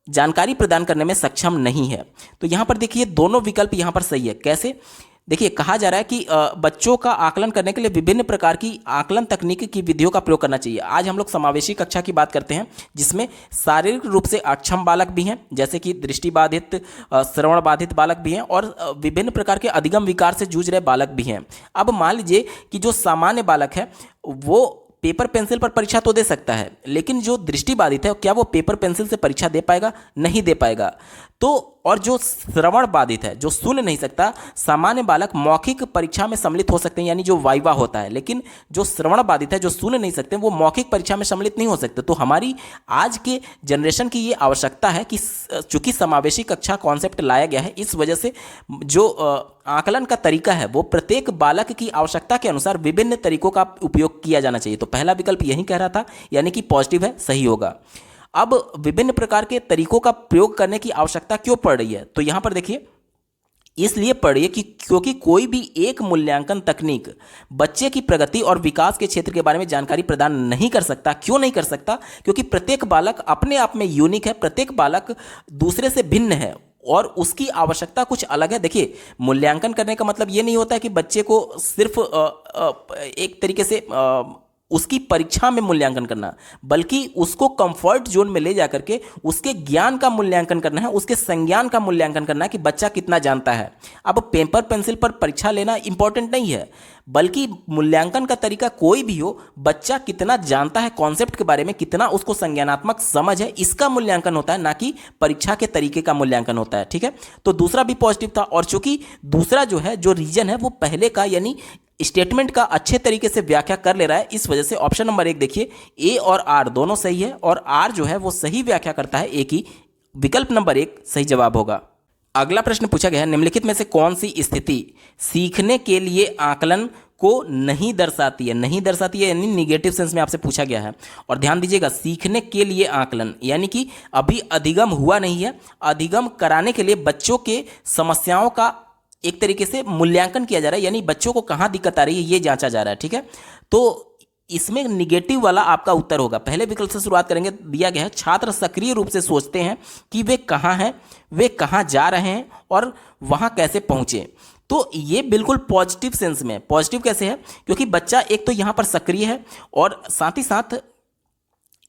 जानकारी प्रदान करने में सक्षम नहीं है। तो यहाँ पर देखिए दोनों विकल्प यहाँ पर सही है। कैसे? देखिए कहा जा रहा है कि बच्चों का आकलन करने के लिए विभिन्न प्रकार की आकलन तकनीक की विधियों का प्रयोग करना चाहिए। आज हम लोग समावेशी कक्षा की बात करते हैं, जिसमें शारीरिक रूप से अक्षम बालक भी हैं, जैसे कि दृष्टिबाधित, श्रवण बाधित बालक भी हैं, और विभिन्न प्रकार के अधिगम विकार से जूझ रहे बालक भी हैं। अब मान लीजिए कि जो सामान्य बालक है वो पेपर पेंसिल पर परीक्षा तो दे सकता है, लेकिन जो दृष्टिबाधित है क्या वो पेपर पेंसिल से परीक्षा दे पाएगा? नहीं दे पाएगा। तो और जो श्रवण बाधित है, जो सुन नहीं सकता, सामान्य बालक मौखिक परीक्षा में सम्मिलित हो सकते हैं, यानी जो वाइवा होता है, लेकिन जो श्रवण बाधित है, जो सुन नहीं सकते, वो मौखिक परीक्षा में सम्मिलित नहीं हो सकते। तो हमारी आज के जनरेशन की ये आवश्यकता है कि चूंकि समावेशी कक्षा कॉन्सेप्ट लाया गया है, इस वजह से जो आकलन का तरीका है वो प्रत्येक बालक की आवश्यकता के अनुसार विभिन्न तरीकों का उपयोग किया जाना चाहिए। तो पहला विकल्प यही कह रहा था, यानी कि पॉजिटिव है, सही होगा। अब विभिन्न प्रकार के तरीकों का प्रयोग करने की आवश्यकता क्यों पड़ रही है? तो यहां पर देखिए, इसलिए पड़ रही है कि क्योंकि कोई भी एक मूल्यांकन तकनीक बच्चे की प्रगति और विकास के क्षेत्र के बारे में जानकारी प्रदान नहीं कर सकता। क्यों नहीं कर सकता? क्योंकि प्रत्येक बालक अपने आप में यूनिक है, प्रत्येक बालक दूसरे से भिन्न है और उसकी आवश्यकता कुछ अलग है। देखिए, मूल्यांकन करने का मतलब ये नहीं होता है कि बच्चे को सिर्फ एक तरीके से उसकी परीक्षा में मूल्यांकन करना, बल्कि उसको कंफर्ट जोन में ले जाकर के उसके ज्ञान का मूल्यांकन करना है, उसके संज्ञान का मूल्यांकन करना है कि बच्चा कितना जानता है। अब पेपर पेंसिल पर परीक्षा लेना इंपॉर्टेंट नहीं है, बल्कि मूल्यांकन का तरीका कोई भी हो, बच्चा कितना जानता है कॉन्सेप्ट के बारे में, कितना उसको संज्ञानात्मक समझ है, इसका मूल्यांकन होता है, ना कि परीक्षा के तरीके का मूल्यांकन होता है। ठीक है, तो दूसरा भी पॉजिटिव था। और चूंकि दूसरा जो है, जो रीजन है, वो पहले का यानी स्टेटमेंट का अच्छे तरीके से व्याख्या कर ले रहा है, इस वजह से ऑप्शन नंबर 1 देखिए, ए और आर दोनों सही है, और आर जो है वो सही व्याख्या करता है ए की। विकल्प नंबर 1 सही जवाब होगा। अगला प्रश्न पूछा गया है, निम्नलिखित में से कौन सी स्थिति सीखने के लिए आकलन को नहीं दर्शाती है? नहीं दर्शाती है यानी निगेटिव सेंस में आपसे पूछा गया है। और ध्यान दीजिएगा, सीखने के लिए आकलन यानी कि अभी अधिगम हुआ नहीं है, अधिगम कराने के लिए बच्चों के समस्याओं का एक तरीके से मूल्यांकन किया जा रहा है, यानी बच्चों को कहाँ दिक्कत आ रही है ये जांचा जा रहा है। ठीक है, तो इसमें निगेटिव वाला आपका उत्तर होगा। पहले विकल्प से शुरुआत करेंगे। दिया गया है, छात्र सक्रिय रूप से सोचते हैं कि वे कहाँ हैं, वे कहाँ जा रहे हैं और वहाँ कैसे पहुँचे। तो ये बिल्कुल पॉजिटिव सेंस में। पॉजिटिव कैसे है? क्योंकि बच्चा एक तो यहाँ पर सक्रिय है, और साथ ही साथ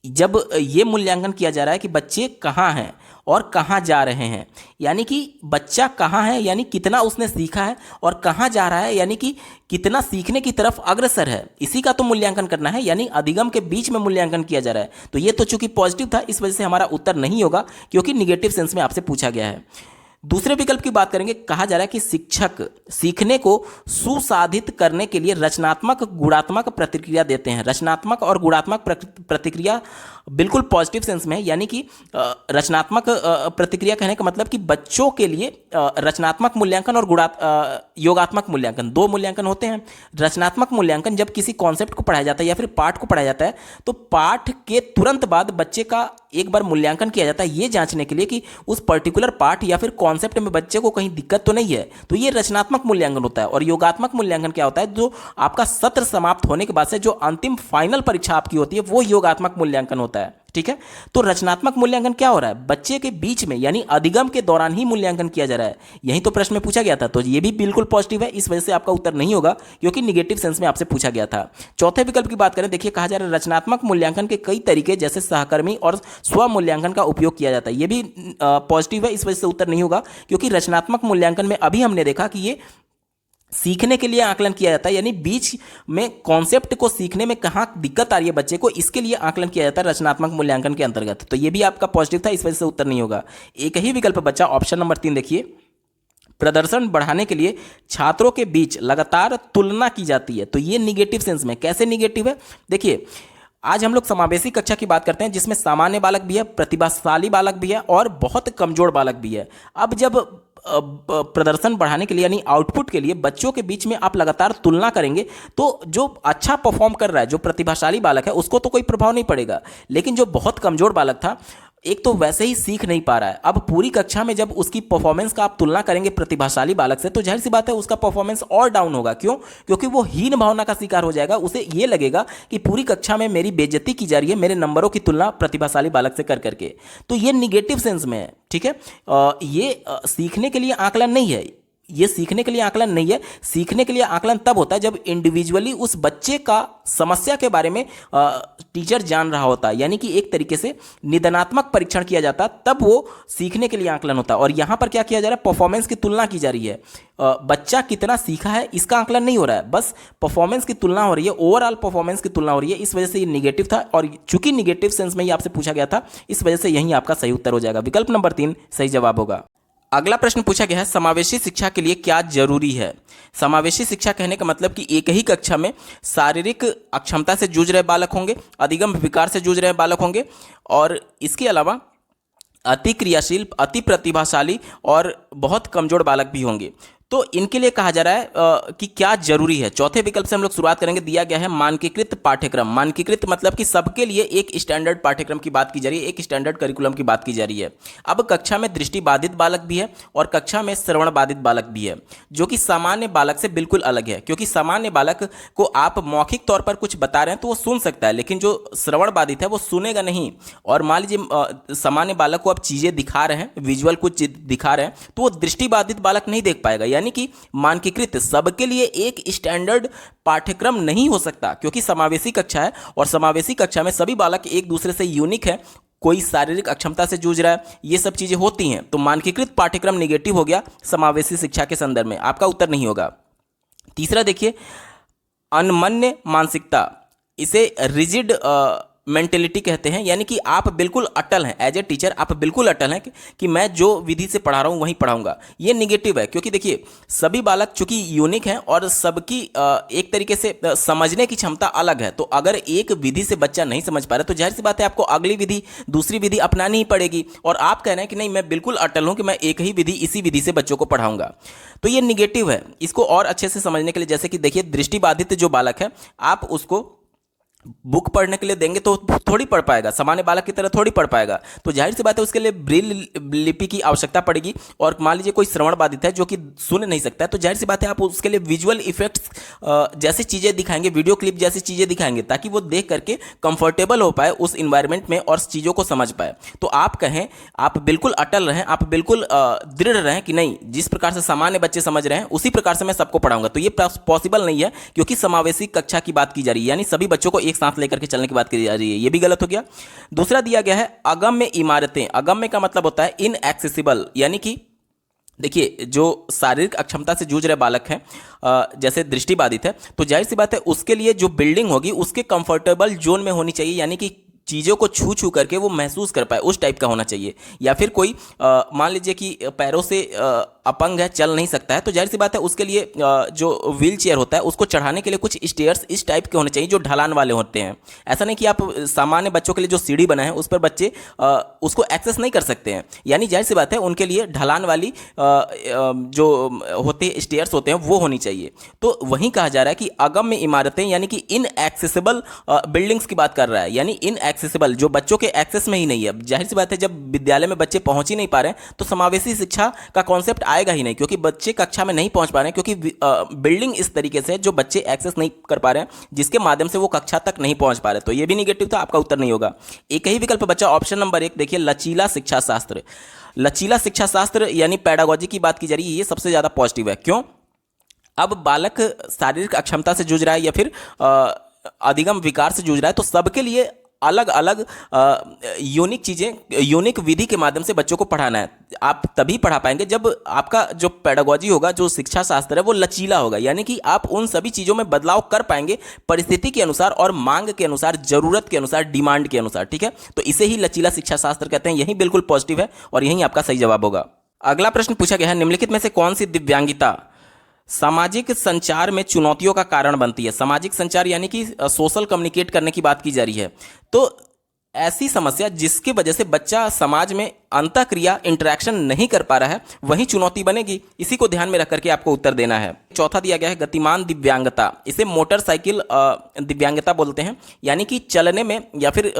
जब ये मूल्यांकन किया जा रहा है कि बच्चे कहाँ हैं और कहाँ जा रहे हैं, यानी कि बच्चा कहाँ है यानी कितना उसने सीखा है, और कहाँ जा रहा है यानी कि कितना सीखने की तरफ अग्रसर है, इसी का तो मूल्यांकन करना है, यानी अधिगम के बीच में मूल्यांकन किया जा रहा है। तो ये तो चूंकि पॉजिटिव था, इस वजह से हमारा उत्तर नहीं होगा, क्योंकि निगेटिव सेंस में आपसे पूछा गया है। दूसरे विकल्प की बात करेंगे। कहा जा रहा है कि शिक्षक सीखने को सुसाधित करने के लिए रचनात्मक गुणात्मक प्रतिक्रिया देते हैं। रचनात्मक और गुणात्मक प्रतिक्रिया बिल्कुल पॉजिटिव सेंस में है, यानी कि रचनात्मक प्रतिक्रिया कहने का मतलब कि बच्चों के लिए रचनात्मक मूल्यांकन और योगात्मक मूल्यांकन, दो मूल्यांकन होते हैं। रचनात्मक मूल्यांकन जब किसी कॉन्सेप्ट को पढ़ाया जाता है या फिर पाठ को पढ़ाया जाता है, तो पाठ के तुरंत बाद बच्चे का एक बार मूल्यांकन किया जाता है, ये जांचने के लिए कि उस पर्टिकुलर पाठ या फिर कॉन्सेप्ट में बच्चे को कहीं दिक्कत तो नहीं है। तो ये रचनात्मक मूल्यांकन होता है। और योगात्मक मूल्यांकन क्या होता है? जो आपका सत्र समाप्त होने के बाद से जो अंतिम फाइनल परीक्षा आपकी होती है, वो योगात्मक मूल्यांकन होता है। ठीक है, तो रचनात्मक मूल्यांकन क्या हो रहा है? बच्चे के बीच में यानी अधिगम के दौरान ही मूल्यांकन किया जा रहा है। यही तो प्रश्न में पूछा गया था, तो ये भी बिल्कुल पॉजिटिव है, इस वजह से आपका उत्तर नहीं होगा, क्योंकि निगेटिव सेंस में आपसे पूछा गया था। चौथे विकल्प की बात करें, देखिए कहा जा रहा है रचनात्मक मूल्यांकन के कई तरीके जैसे सहकर्मी और स्व मूल्यांकन का उपयोग किया जाता है। ये भी पॉजिटिव है, इस वजह से उत्तर नहीं होगा, क्योंकि रचनात्मक मूल्यांकन में अभी हमने देखा कि ये सीखने के लिए आकलन किया जाता है, यानी बीच में कॉन्सेप्ट को सीखने में कहाँ दिक्कत आ रही है बच्चे को, इसके लिए आकलन किया जाता है रचनात्मक मूल्यांकन के अंतर्गत। तो ये भी आपका पॉजिटिव था, इस वजह से उत्तर नहीं होगा। एक ही विकल्प बचा, ऑप्शन नंबर 3 देखिए, प्रदर्शन बढ़ाने के लिए छात्रों के बीच लगातार तुलना की जाती है। तो ये निगेटिव सेंस में, कैसे निगेटिव है, देखिए आज हम लोग समावेशी कक्षा की बात करते हैं जिसमें सामान्य बालक भी है, प्रतिभाशाली बालक भी है और बहुत कमजोर बालक भी है। अब जब प्रदर्शन बढ़ाने के लिए यानी आउटपुट के लिए बच्चों के बीच में आप लगातार तुलना करेंगे तो जो अच्छा परफॉर्म कर रहा है, जो प्रतिभाशाली बालक है, उसको तो कोई प्रभाव नहीं पड़ेगा, लेकिन जो बहुत कमजोर बालक था, एक तो वैसे ही सीख नहीं पा रहा है, अब पूरी कक्षा में जब उसकी परफॉर्मेंस का आप तुलना करेंगे प्रतिभाशाली बालक से, तो जाहिर सी बात है उसका परफॉर्मेंस और डाउन होगा। क्यों? क्योंकि वो हीन भावना का शिकार हो जाएगा, उसे ये लगेगा कि पूरी कक्षा में मेरी बेइज्जती की जा रही है मेरे नंबरों की तुलना प्रतिभाशाली बालक से कर करके। तो ये निगेटिव सेंस में है, ठीक है। ये सीखने के लिए आकलन नहीं है, ये सीखने के लिए आकलन नहीं है। सीखने के लिए आकलन तब होता है जब इंडिविजुअली उस बच्चे का समस्या के बारे में टीचर जान रहा होता है, यानी कि एक तरीके से निदानात्मक परीक्षण किया जाता है, तब वो सीखने के लिए आकलन होता है। और यहाँ पर क्या किया जा रहा है, परफॉर्मेंस की तुलना की जा रही है। बच्चा कितना सीखा है इसका आकलन नहीं हो रहा है, बस परफॉर्मेंस की तुलना हो रही है, ओवरऑल परफॉर्मेंस की तुलना हो रही है। इस वजह से ये निगेटिव था, और चूंकि निगेटिव सेंस में ही आपसे पूछा गया था, इस वजह से यही आपका सही उत्तर हो जाएगा। विकल्प नंबर 3 सही जवाब होगा। अगला प्रश्न पूछा गया है, समावेशी शिक्षा के लिए क्या जरूरी है। समावेशी शिक्षा कहने का मतलब कि एक ही कक्षा में शारीरिक अक्षमता से जूझ रहे बालक होंगे, अधिगम विकार से जूझ रहे बालक होंगे, और इसके अलावा अति क्रियाशील, अति प्रतिभाशाली और बहुत कमजोर बालक भी होंगे। तो इनके लिए कहा जा रहा है कि क्या जरूरी है। चौथे विकल्प से हम लोग शुरुआत करेंगे। दिया गया है मानकीकृत पाठ्यक्रम। मानकीकृत मतलब कि सबके लिए एक स्टैंडर्ड पाठ्यक्रम की बात की जा रही है, एक स्टैंडर्ड करिकुलम की बात की जा रही है। अब कक्षा में दृष्टिबाधित बालक भी है और कक्षा में श्रवण बाधित बालक भी है, जो कि सामान्य बालक से बिल्कुल अलग है। क्योंकि सामान्य बालक को आप मौखिक तौर पर कुछ बता रहे हैं तो वो सुन सकता है, लेकिन जो श्रवण बाधित है वो सुनेगा नहीं। और मान लीजिए सामान्य बालक को आप चीजें दिखा रहे हैं, विजुअल कुछ दिखा रहे हैं, तो वो दृष्टिबाधित बालक नहीं देख पाएगा। यानी कि मानकीकृत सबके लिए एक स्टैंडर्ड पाठ्यक्रम नहीं हो सकता, क्योंकि समावेशी कक्षा है और समावेशी कक्षा में सभी बालक एक दूसरे से यूनिक है। कोई शारीरिक अक्षमता से जूझ रहा है, ये सब चीजें होती हैं। तो मानकीकृत पाठ्यक्रम निगेटिव हो गया समावेशी शिक्षा के संदर्भ में, आपका उत्तर नहीं होगा। तीसरा देखिए, अनमन्य मानसिकता, इसे रिजिड मेंटेलिटी कहते हैं, यानी कि आप बिल्कुल अटल हैं, एज ए टीचर आप बिल्कुल अटल हैं कि मैं जो विधि से पढ़ा रहा हूं वहीं पढ़ाऊंगा। ये निगेटिव है, क्योंकि देखिए सभी बालक चूंकि यूनिक हैं और सबकी एक तरीके से समझने की क्षमता अलग है। तो अगर एक विधि से बच्चा नहीं समझ पा रहा तो जाहिर सी बात है आपको अगली विधि, दूसरी विधि अपनानी ही पड़ेगी। और आप कह रहे हैं कि नहीं, मैं बिल्कुल अटल हूं कि मैं एक ही विधि, इसी विधि से बच्चों को पढ़ाऊंगा। तो ये निगेटिव है। इसको और अच्छे से समझने के लिए, जैसे कि देखिए दृष्टिबाधित जो बालक है, आप उसको बुक पढ़ने के लिए देंगे तो थोड़ी पढ़ पाएगा, सामान्य बालक की तरह थोड़ी पढ़ पाएगा। तो जाहिर सी बात है उसके लिए ब्रेल लिपि की आवश्यकता पड़ेगी। और मान लीजिए कोई श्रवण बाधित है जो कि सुन नहीं सकता है, तो जाहिर सी बात है आप उसके लिए विजुअल इफेक्ट्स जैसी चीज़ें दिखाएंगे, वीडियो क्लिप जैसी चीज़ें दिखाएंगे, ताकि वो देख करके कंफर्टेबल हो पाए उस इन्वायरमेंट में और चीज़ों को समझ पाए। तो आप कहें, आप बिल्कुल अटल रहें, आप बिल्कुल दृढ़ रहें कि नहीं, जिस प्रकार से सामान्य बच्चे समझ रहे हैं उसी प्रकार से मैं सबको पढ़ाऊंगा। तो ये पॉसिबल नहीं है, क्योंकि समावेशी कक्षा की बात की जा रही है, यानी सभी बच्चों को एक साथ लेकर के चलने की बात की जा रही है। ये भी गलत हो गया। दूसरा दिया गया है अगम्य इमारतें। अगम्य का मतलब होता है इनएक्सेसिबल, यानी कि देखिए जो शारीरिक अक्षमता से जूझ रहे बालक हैं, जैसे दृष्टिबाधित है, तो जाहिर सी बात है उसके लिए जो बिल्डिंग होगी उसके कंफर्टेबल जोन में होनी चाहिए, यानी कि चीज़ों को छू छू करके वो महसूस कर पाए, उस टाइप का होना चाहिए। या फिर कोई मान लीजिए कि पैरों से अपंग है, चल नहीं सकता है, तो जाहिर सी बात है उसके लिए जो व्हील चेयर होता है उसको चढ़ाने के लिए कुछ स्टेयर्स इस टाइप के होने चाहिए जो ढलान वाले होते हैं। ऐसा नहीं कि आप सामान्य बच्चों के लिए जो सीढ़ी बना है उस पर बच्चे उसको एक्सेस नहीं कर सकते हैं, यानी जाहिर सी बात है उनके लिए ढलान वाली जो होते स्टेयर्स होते हैं वो होनी चाहिए। तो वहीं कहा जा रहा है कि अगम्य इमारतें, यानी कि इनएक्सेसिबल बिल्डिंग्स की बात कर रहा है, यानी इनएक्सेसिबल जो बच्चों के एक्सेस में ही नहीं है। जाहिर सी बात है जब विद्यालय में बच्चे पहुंच ही नहीं पा रहे हैं तो समावेशी शिक्षा का कॉन्सेप्ट आएगा ही नहीं, क्योंकि बच्चे कक्षा में नहीं पहुंच पा रहे हैं, क्योंकि बिल्डिंग इस तरीके से जो बच्चे एक्सेस नहीं कर पा रहे हैं, जिसके माध्यम से वो कक्षा तक नहीं पहुंच पा रहे। तो ये भी निगेटिव था, आपका उत्तर नहीं होगा। एक ही विकल्प बचा, ऑप्शन नंबर 1 देखिए, लचीला शिक्षा शास्त्र। लचीला शिक्षा शास्त्र यानी पैडागोजी की बात की जा रही है, ये सबसे ज्यादा पॉजिटिव है। क्यों? अब बालक शारीरिक अक्षमता से जूझ रहा है या फिर अधिगम विकार से जूझ रहा है, तो सबके लिए अलग अलग यूनिक चीज़ें, यूनिक विधि के माध्यम से बच्चों को पढ़ाना है। आप तभी पढ़ा पाएंगे जब आपका जो पेडागोजी होगा, जो शिक्षा शास्त्र है, वो लचीला होगा, यानी कि आप उन सभी चीज़ों में बदलाव कर पाएंगे परिस्थिति के अनुसार और मांग के अनुसार, जरूरत के अनुसार, डिमांड के अनुसार। ठीक है, तो इसे ही लचीला शिक्षा शास्त्र कहते हैं। यही बिल्कुल पॉजिटिव है और यही आपका सही जवाब होगा। अगला प्रश्न पूछा गया है, निम्नलिखित में से कौन सी दिव्यांगता सामाजिक संचार में चुनौतियों का कारण बनती है? सामाजिक संचार यानी कि सोशल कम्युनिकेट करने की बात की जा रही है। तो ऐसी समस्या जिसकी वजह से बच्चा समाज में अंतःक्रिया, इंटरेक्शन नहीं कर पा रहा है, वही चुनौती बनेगी। इसी को ध्यान में रख करके आपको उत्तर देना है। चौथा दिया गया है गतिमान दिव्यांगता। इसे मोटरसाइकिल दिव्यांगता बोलते हैं, यानी कि चलने में या फिर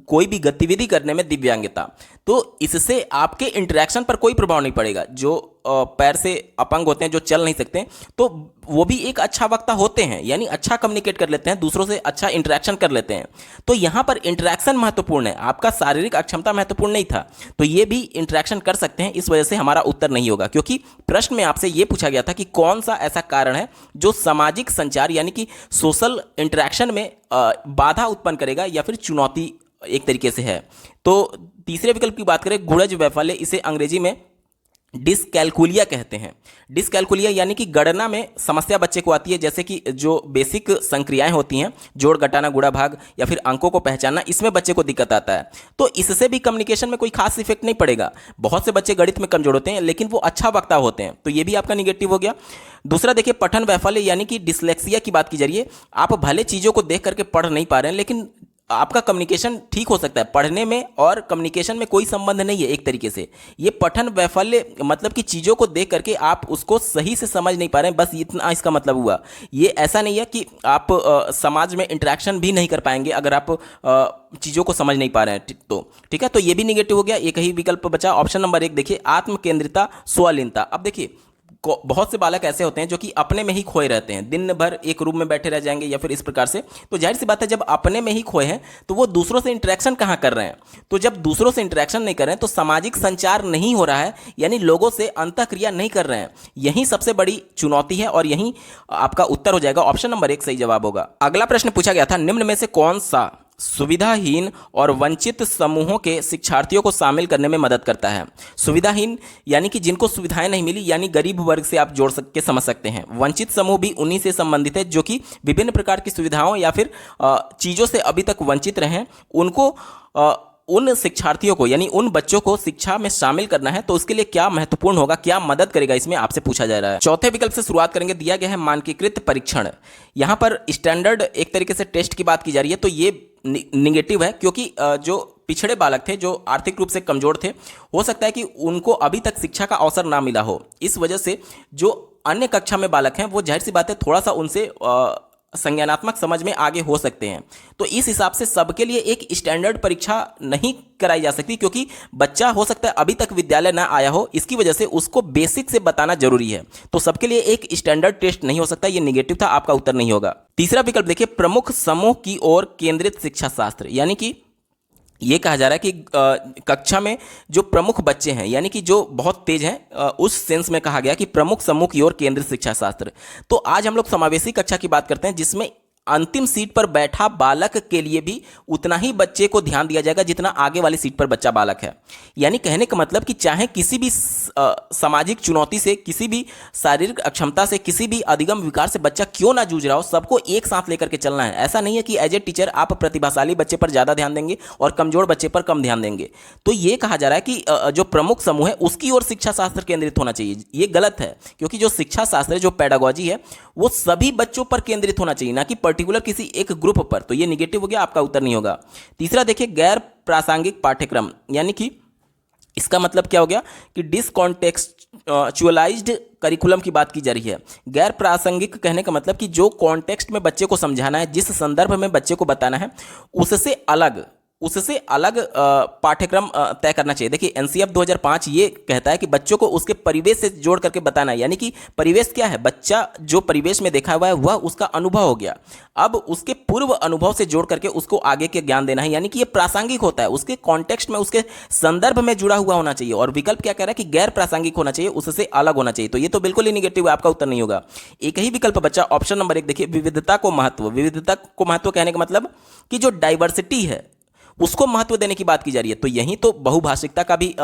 कोई भी गतिविधि करने में दिव्यांगता। तो इससे आपके इंटरेक्शन पर कोई प्रभाव नहीं पड़ेगा। जो पैर से अपंग होते हैं, जो चल नहीं सकते, तो वो भी एक अच्छा वक्ता होते हैं, यानी अच्छा कम्युनिकेट कर लेते हैं, दूसरों से अच्छा इंटरेक्शन कर लेते हैं। तो यहाँ पर इंटरेक्शन महत्वपूर्ण है, आपका शारीरिक अक्षमता महत्वपूर्ण नहीं था। तो ये भी इंटरेक्शन कर सकते हैं, इस वजह से हमारा उत्तर नहीं होगा, क्योंकि प्रश्न में आपसे ये पूछा गया था कि कौन सा ऐसा कारण है जो सामाजिक संचार यानी कि सोशल इंटरेक्शन में बाधा उत्पन्न करेगा या फिर चुनौती एक तरीके से है। तो तीसरे विकल्प की बात करें, गुणज वैफल्य, इसे अंग्रेजी में डिसकैलकुलिया कहते हैं। डिसकैलकुलिया यानी कि गणना में समस्या बच्चे को आती है, जैसे कि जो बेसिक संक्रियाएं होती हैं, जोड़, घटाना, गुणा, भाग या फिर अंकों को पहचानना, इसमें बच्चे को दिक्कत आता है। तो इससे भी कम्युनिकेशन में कोई खास इफेक्ट नहीं पड़ेगा। बहुत से बच्चे गणित में कमजोर होते हैं, लेकिन वो अच्छा वक्ता होते हैं, तो ये भी आपका निगेटिव हो गया। दूसरा देखिए, पठन वैफल्य यानी कि डिसलेक्सिया की बात की जा रही है। आप भले चीज़ों को देख करके पढ़ नहीं पा रहे हैं, लेकिन आपका कम्युनिकेशन ठीक हो सकता है। पढ़ने में और कम्युनिकेशन में कोई संबंध नहीं है एक तरीके से। ये पठन वैफल्य मतलब कि चीज़ों को देख करके आप उसको सही से समझ नहीं पा रहे हैं, बस इतना इसका मतलब हुआ। ये ऐसा नहीं है कि आप समाज में इंटरेक्शन भी नहीं कर पाएंगे अगर आप चीज़ों को समझ नहीं पा रहे हैं। तो ठीक है, तो ये भी निगेटिव हो गया। एक ही विकल्प बचा, ऑप्शन नंबर 1 देखिए, आत्मकेंद्रिता, स्वलीनता। अब देखिए, बहुत से बालक ऐसे होते हैं जो कि अपने में ही खोए रहते हैं, दिन भर एक रूम में बैठे रह जाएंगे या फिर इस प्रकार से। तो जाहिर सी बात है, जब अपने में ही खोए हैं तो वो दूसरों से इंटरेक्शन कहाँ कर रहे हैं? तो जब दूसरों से इंटरेक्शन नहीं कर रहे हैं तो सामाजिक संचार नहीं हो रहा है, यानी लोगों से अंतःक्रिया नहीं कर रहे हैं। यही सबसे बड़ी चुनौती है और यही आपका उत्तर हो जाएगा। ऑप्शन नंबर 1 सही जवाब होगा। अगला प्रश्न पूछा गया था, निम्न में से कौन सा सुविधाहीन और वंचित समूहों के शिक्षार्थियों को शामिल करने में मदद करता है? सुविधाहीन यानी कि जिनको सुविधाएं नहीं मिली, यानी गरीब वर्ग से आप जोड़ के समझ सकते हैं। वंचित समूह भी उन्हीं से संबंधित है जो कि विभिन्न प्रकार की सुविधाओं या फिर चीज़ों से अभी तक वंचित रहे। उनको उन शिक्षार्थियों को, यानी उन बच्चों को शिक्षा में शामिल करना है, तो उसके लिए क्या महत्वपूर्ण होगा, क्या मदद करेगा, इसमें आपसे पूछा जा रहा है। चौथे विकल्प से शुरुआत करेंगे। दिया गया है मानकीकृत परीक्षण। यहाँ पर स्टैंडर्ड एक तरीके से टेस्ट की बात की जा रही है, तो ये निगेटिव है, क्योंकि जो पिछड़े बालक थे, जो आर्थिक रूप से कमजोर थे, हो सकता है कि उनको अभी तक शिक्षा का अवसर ना मिला हो। इस वजह से जो अन्य कक्षा में बालक हैं, वो जाहिर सी बात है थोड़ा सा उनसे संज्ञानात्मक समझ में आगे हो सकते हैं। तो इस हिसाब से सबके लिए एक स्टैंडर्ड परीक्षा नहीं कराई जा सकती, क्योंकि बच्चा हो सकता है अभी तक विद्यालय ना आया हो, इसकी वजह से उसको बेसिक से बताना जरूरी है। तो सबके लिए एक स्टैंडर्ड टेस्ट नहीं हो सकता। ये निगेटिव था, आपका उत्तर नहीं होगा। तीसरा विकल्प देखिए, प्रमुख समूह की ओर केंद्रित शिक्षा शास्त्र, यानी कि ये कहा जा रहा है कि कक्षा में जो प्रमुख बच्चे हैं, यानी कि जो बहुत तेज हैं, उस सेंस में कहा गया कि प्रमुख समूह की ओर केंद्रित शिक्षा शास्त्र। तो आज हम लोग समावेशी कक्षा की बात करते हैं, जिसमें अंतिम सीट पर बैठा बालक के लिए भी उतना ही बच्चे को ध्यान दिया जाएगा जितना आगे वाली सीट पर बच्चा बालक है। यानी कहने का मतलब कि चाहे किसी भी सामाजिक चुनौती से, किसी भी शारीरिक अक्षमता से, किसी भी अधिगम विकार से बच्चा क्यों ना जूझ रहा हो, सबको एक साथ लेकर के चलना है। ऐसा नहीं है कि एज ए टीचर आप प्रतिभाशाली बच्चे पर ज़्यादा ध्यान देंगे और कमजोर बच्चे पर कम ध्यान देंगे। तो ये कहा जा रहा है कि जो प्रमुख समूह है उसकी ओर शिक्षा शास्त्र केंद्रित होना चाहिए। ये गलत है, क्योंकि जो शिक्षा शास्त्र, जो पेडागोजी है, वो सभी बच्चों पर केंद्रित होना चाहिए, ना कि पर्टिकुलर किसी एक ग्रुप पर। तो ये निगेटिव हो गया, आपका उत्तर नहीं होगा। तीसरा देखिए, गैर प्रासंगिक पाठ्यक्रम, यानी कि इसका मतलब क्या हो गया कि डिसकॉन्टेक्चुअलाइज्ड करिकुलम की बात की जा रही है। गैर प्रासंगिक कहने का मतलब कि जो कॉन्टेक्स्ट में बच्चे को समझाना है, जिस संदर्भ में बच्चे को बताना है, उससे अलग पाठ्यक्रम तय करना चाहिए। देखिए, एनसीएफ 2005 ये कहता है कि बच्चों को उसके परिवेश से जोड़ करके बताना है। यानी कि परिवेश क्या है, बच्चा जो परिवेश में देखा हुआ है वह उसका अनुभव हो गया। अब उसके पूर्व अनुभव से जोड़ करके उसको आगे के ज्ञान देना है। यानी कि ये प्रासंगिक होता है, उसके कॉन्टेक्स्ट में, उसके संदर्भ में जुड़ा हुआ होना चाहिए। और विकल्प क्या कह रहा है कि गैर प्रासंगिक होना चाहिए, उससे अलग होना चाहिए। तो ये तो बिल्कुल ही निगेटिव है, आपका उत्तर नहीं होगा। एक ही विकल्प बच्चा, ऑप्शन नंबर 1 देखिए, विविधता को महत्व। विविधता को महत्व कहने का मतलब कि जो डाइवर्सिटी है, उसको महत्व देने की बात की जा रही है। तो यहीं तो बहुभाषिकता का भी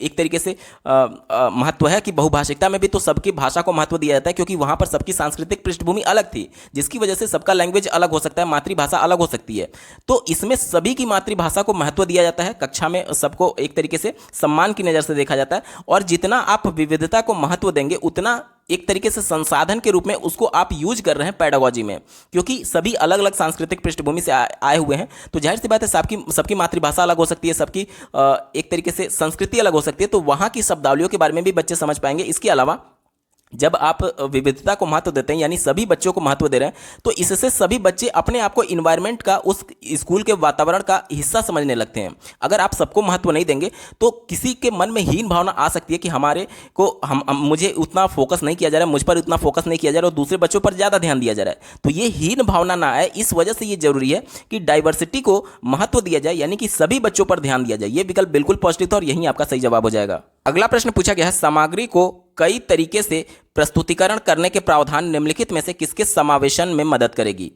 एक तरीके से महत्व है कि बहुभाषिकता में भी तो सबकी भाषा को महत्व दिया जाता है, क्योंकि वहां पर सबकी सांस्कृतिक पृष्ठभूमि अलग थी, जिसकी वजह से सबका लैंग्वेज अलग हो सकता है, मातृभाषा अलग हो सकती है। तो इसमें सभी की मातृभाषा को महत्व दिया जाता है, कक्षा में सबको एक तरीके से सम्मान की नज़र से देखा जाता है। और जितना आप विविधता को महत्व देंगे उतना एक तरीके से संसाधन के रूप में उसको आप यूज कर रहे हैं पेडागोजी में, क्योंकि सभी अलग अलग सांस्कृतिक पृष्ठभूमि से आए हुए हैं। तो जाहिर सी बात है सबकी मातृभाषा अलग हो सकती है, सबकी एक तरीके से संस्कृति अलग हो सकती है, तो वहाँ की शब्दावलियों के बारे में भी बच्चे समझ पाएंगे। इसके अलावा जब आप विविधता को महत्व देते हैं, यानी सभी बच्चों को महत्व दे रहे हैं, तो इससे सभी बच्चे अपने आप को इन्वायरमेंट का, उस स्कूल के वातावरण का हिस्सा समझने लगते हैं। अगर आप सबको महत्व नहीं देंगे तो किसी के मन में हीन भावना आ सकती है कि हमारे को मुझे उतना फोकस नहीं किया जा रहा है, मुझ पर उतना फोकस नहीं किया जा रहा और दूसरे बच्चों पर ज़्यादा ध्यान दिया जा रहा है। तो ये हीन भावना ना आए, इस वजह से ये जरूरी है कि डाइवर्सिटी को महत्व दिया जाए, यानी कि सभी बच्चों पर ध्यान दिया जाए। ये विकल्प बिल्कुल पॉजिटिव था और यही आपका सही जवाब हो जाएगा। अगला प्रश्न पूछा गया है, सामग्री को कई तरीके से प्रस्तुतिकरण करने के प्रावधान निम्नलिखित में से किसके समावेशन में मदद करेगी।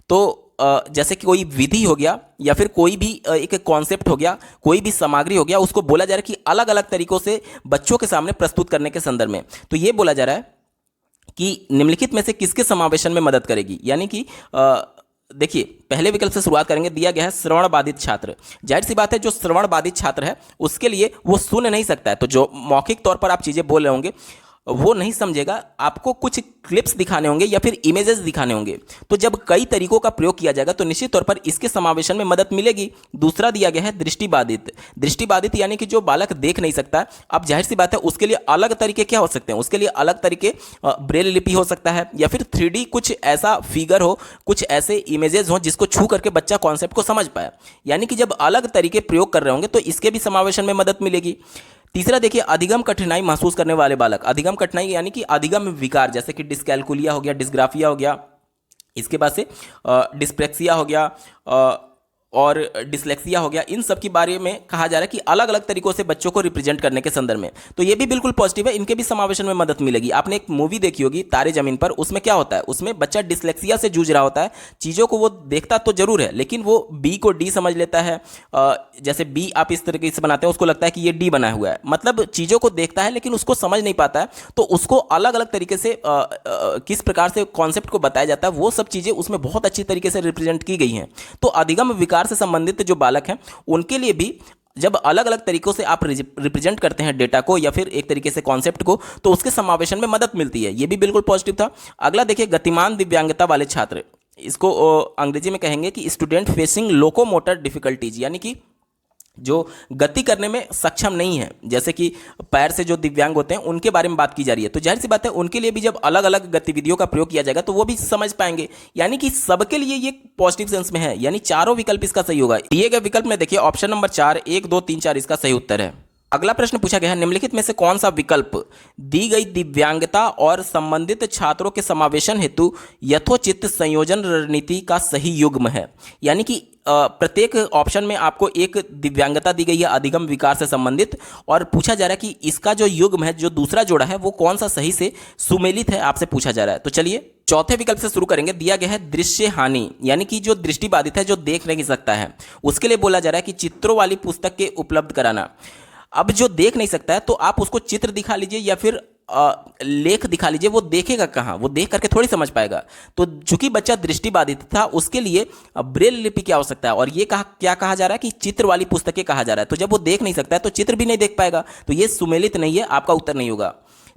तो जैसे कि कोई विधि हो गया या फिर कोई भी एक कॉन्सेप्ट हो गया, कोई भी सामग्री हो गया, उसको बोला जा रहा है कि अलग अलग तरीकों से बच्चों के सामने प्रस्तुत करने के संदर्भ में। तो ये बोला जा रहा है कि निम्नलिखित में से किसके समावेशन में मदद करेगी, यानी कि देखिए पहले विकल्प से शुरुआत करेंगे। दिया गया है श्रवण बाधित छात्र। जाहिर सी बात है जो श्रवण बाधित छात्र है उसके लिए वो सुन नहीं सकता है, तो जो मौखिक तौर पर आप चीज़ें बोल रहे होंगे वो नहीं समझेगा, आपको कुछ क्लिप्स दिखाने होंगे या फिर इमेजेस दिखाने होंगे। तो जब कई तरीकों का प्रयोग किया जाएगा तो निश्चित तौर पर इसके समावेशन में मदद मिलेगी। दूसरा दिया गया है दृष्टिबाधित। दृष्टिबाधित यानी कि जो बालक देख नहीं सकता, अब जाहिर सी बात है उसके लिए अलग तरीके क्या हो सकते हैं, उसके लिए अलग तरीके ब्रेल लिपि हो सकता है या फिर 3D कुछ ऐसा फिगर हो, कुछ ऐसे इमेजेस हो जिसको छू करके बच्चा कॉन्सेप्ट को समझ पाए। यानी कि जब अलग तरीके प्रयोग कर रहे होंगे तो इसके भी समावेशन में मदद मिलेगी। तीसरा देखिए, अधिगम कठिनाई महसूस करने वाले बालक। अधिगम कठिनाई यानी कि अधिगम विकार, जैसे कि डिस्कैलकुलिया हो गया, डिस्ग्राफिया हो गया, इसके बाद से डिस्प्रेक्सिया हो गया और डिसलेक्सिया हो गया। इन सब के बारे में कहा जा रहा है कि अलग अलग तरीकों से बच्चों को रिप्रेजेंट करने के संदर्भ में। तो ये भी बिल्कुल पॉजिटिव है, इनके भी समावेशन में मदद मिलेगी। आपने एक मूवी देखी होगी तारे जमीन पर, उसमें क्या होता है, उसमें बच्चा डिसलेक्सिया से जूझ रहा होता है। चीज़ों को वो देखता तो जरूर है लेकिन वो बी को डी समझ लेता है। जैसे बी आप इस तरीके से बनाते हैं, उसको लगता है कि ये डी बना हुआ है, मतलब चीज़ों को देखता है लेकिन उसको समझ नहीं पाता है। तो उसको अलग अलग तरीके से किस प्रकार से कॉन्सेप्ट को बताया जाता है, वो सब चीज़ें उसमें बहुत अच्छी तरीके से रिप्रेजेंट की गई हैं। तो अधिगम विकार से संबंधित जो बालक हैं उनके लिए भी जब अलग अलग तरीकों से आप रिप्रेजेंट करते हैं डेटा को या फिर एक तरीके से कॉन्सेप्ट को, तो उसके समावेशन में मदद मिलती है। ये भी बिल्कुल पॉजिटिव था। अगला देखिए, गतिमान दिव्यांगता वाले छात्र। इसको अंग्रेजी में कहेंगे कि स्टूडेंट फेसिंग लोकोमोटर डिफिकल्टीज, यानी कि जो गति करने में सक्षम नहीं है, जैसे कि पैर से जो दिव्यांग होते हैं उनके बारे में बात की जा रही है। तो जाहिर सी बात है उनके लिए भी जब अलग अलग गतिविधियों का प्रयोग किया जाएगा तो वो भी समझ पाएंगे, यानी कि सबके लिए ये पॉजिटिव सेंस में है। यानी चारों विकल्प इसका सही होगा। दिए गए विकल्प में देखिए ऑप्शन नंबर 4, 1, 2, 3, 4 इसका सही उत्तर है। अगला प्रश्न पूछा गया है, निम्नलिखित में से कौन सा विकल्प दी गई दिव्यांगता और संबंधित छात्रों के समावेशन हेतु यथोचित संयोजन रणनीति का सही युग्म है। यानी कि प्रत्येक ऑप्शन में आपको एक दिव्यांगता दी गई है अधिगम विकार से संबंधित, और पूछा जा रहा है कि इसका जो युग्म है, जो दूसरा जोड़ा है, वो कौन सा सही से सुमेलित है, आपसे पूछा जा रहा है। तो चलिए चौथे विकल्प से शुरू करेंगे। दिया गया है दृश्य हानि, यानी कि जो दृष्टिबाधित है, जो देख नहीं सकता है, उसके लिए बोला जा रहा है कि चित्रों वाली पुस्तक के उपलब्ध कराना। अब जो देख नहीं सकता है तो आप उसको चित्र दिखा लीजिए या फिर लेख दिखा लीजिए, वो देखेगा कहाँ, वो देख करके थोड़ी समझ पाएगा। तो चूंकि बच्चा दृष्टिबाधित था उसके लिए ब्रेल लिपि की आवश्यकता है, और ये क्या कहा जा रहा है कि चित्र वाली पुस्तकें कहा जा रहा है। तो जब वो देख नहीं सकता है तो चित्र भी नहीं देख पाएगा, तो ये सुमेलित नहीं है, आपका उत्तर नहीं होगा।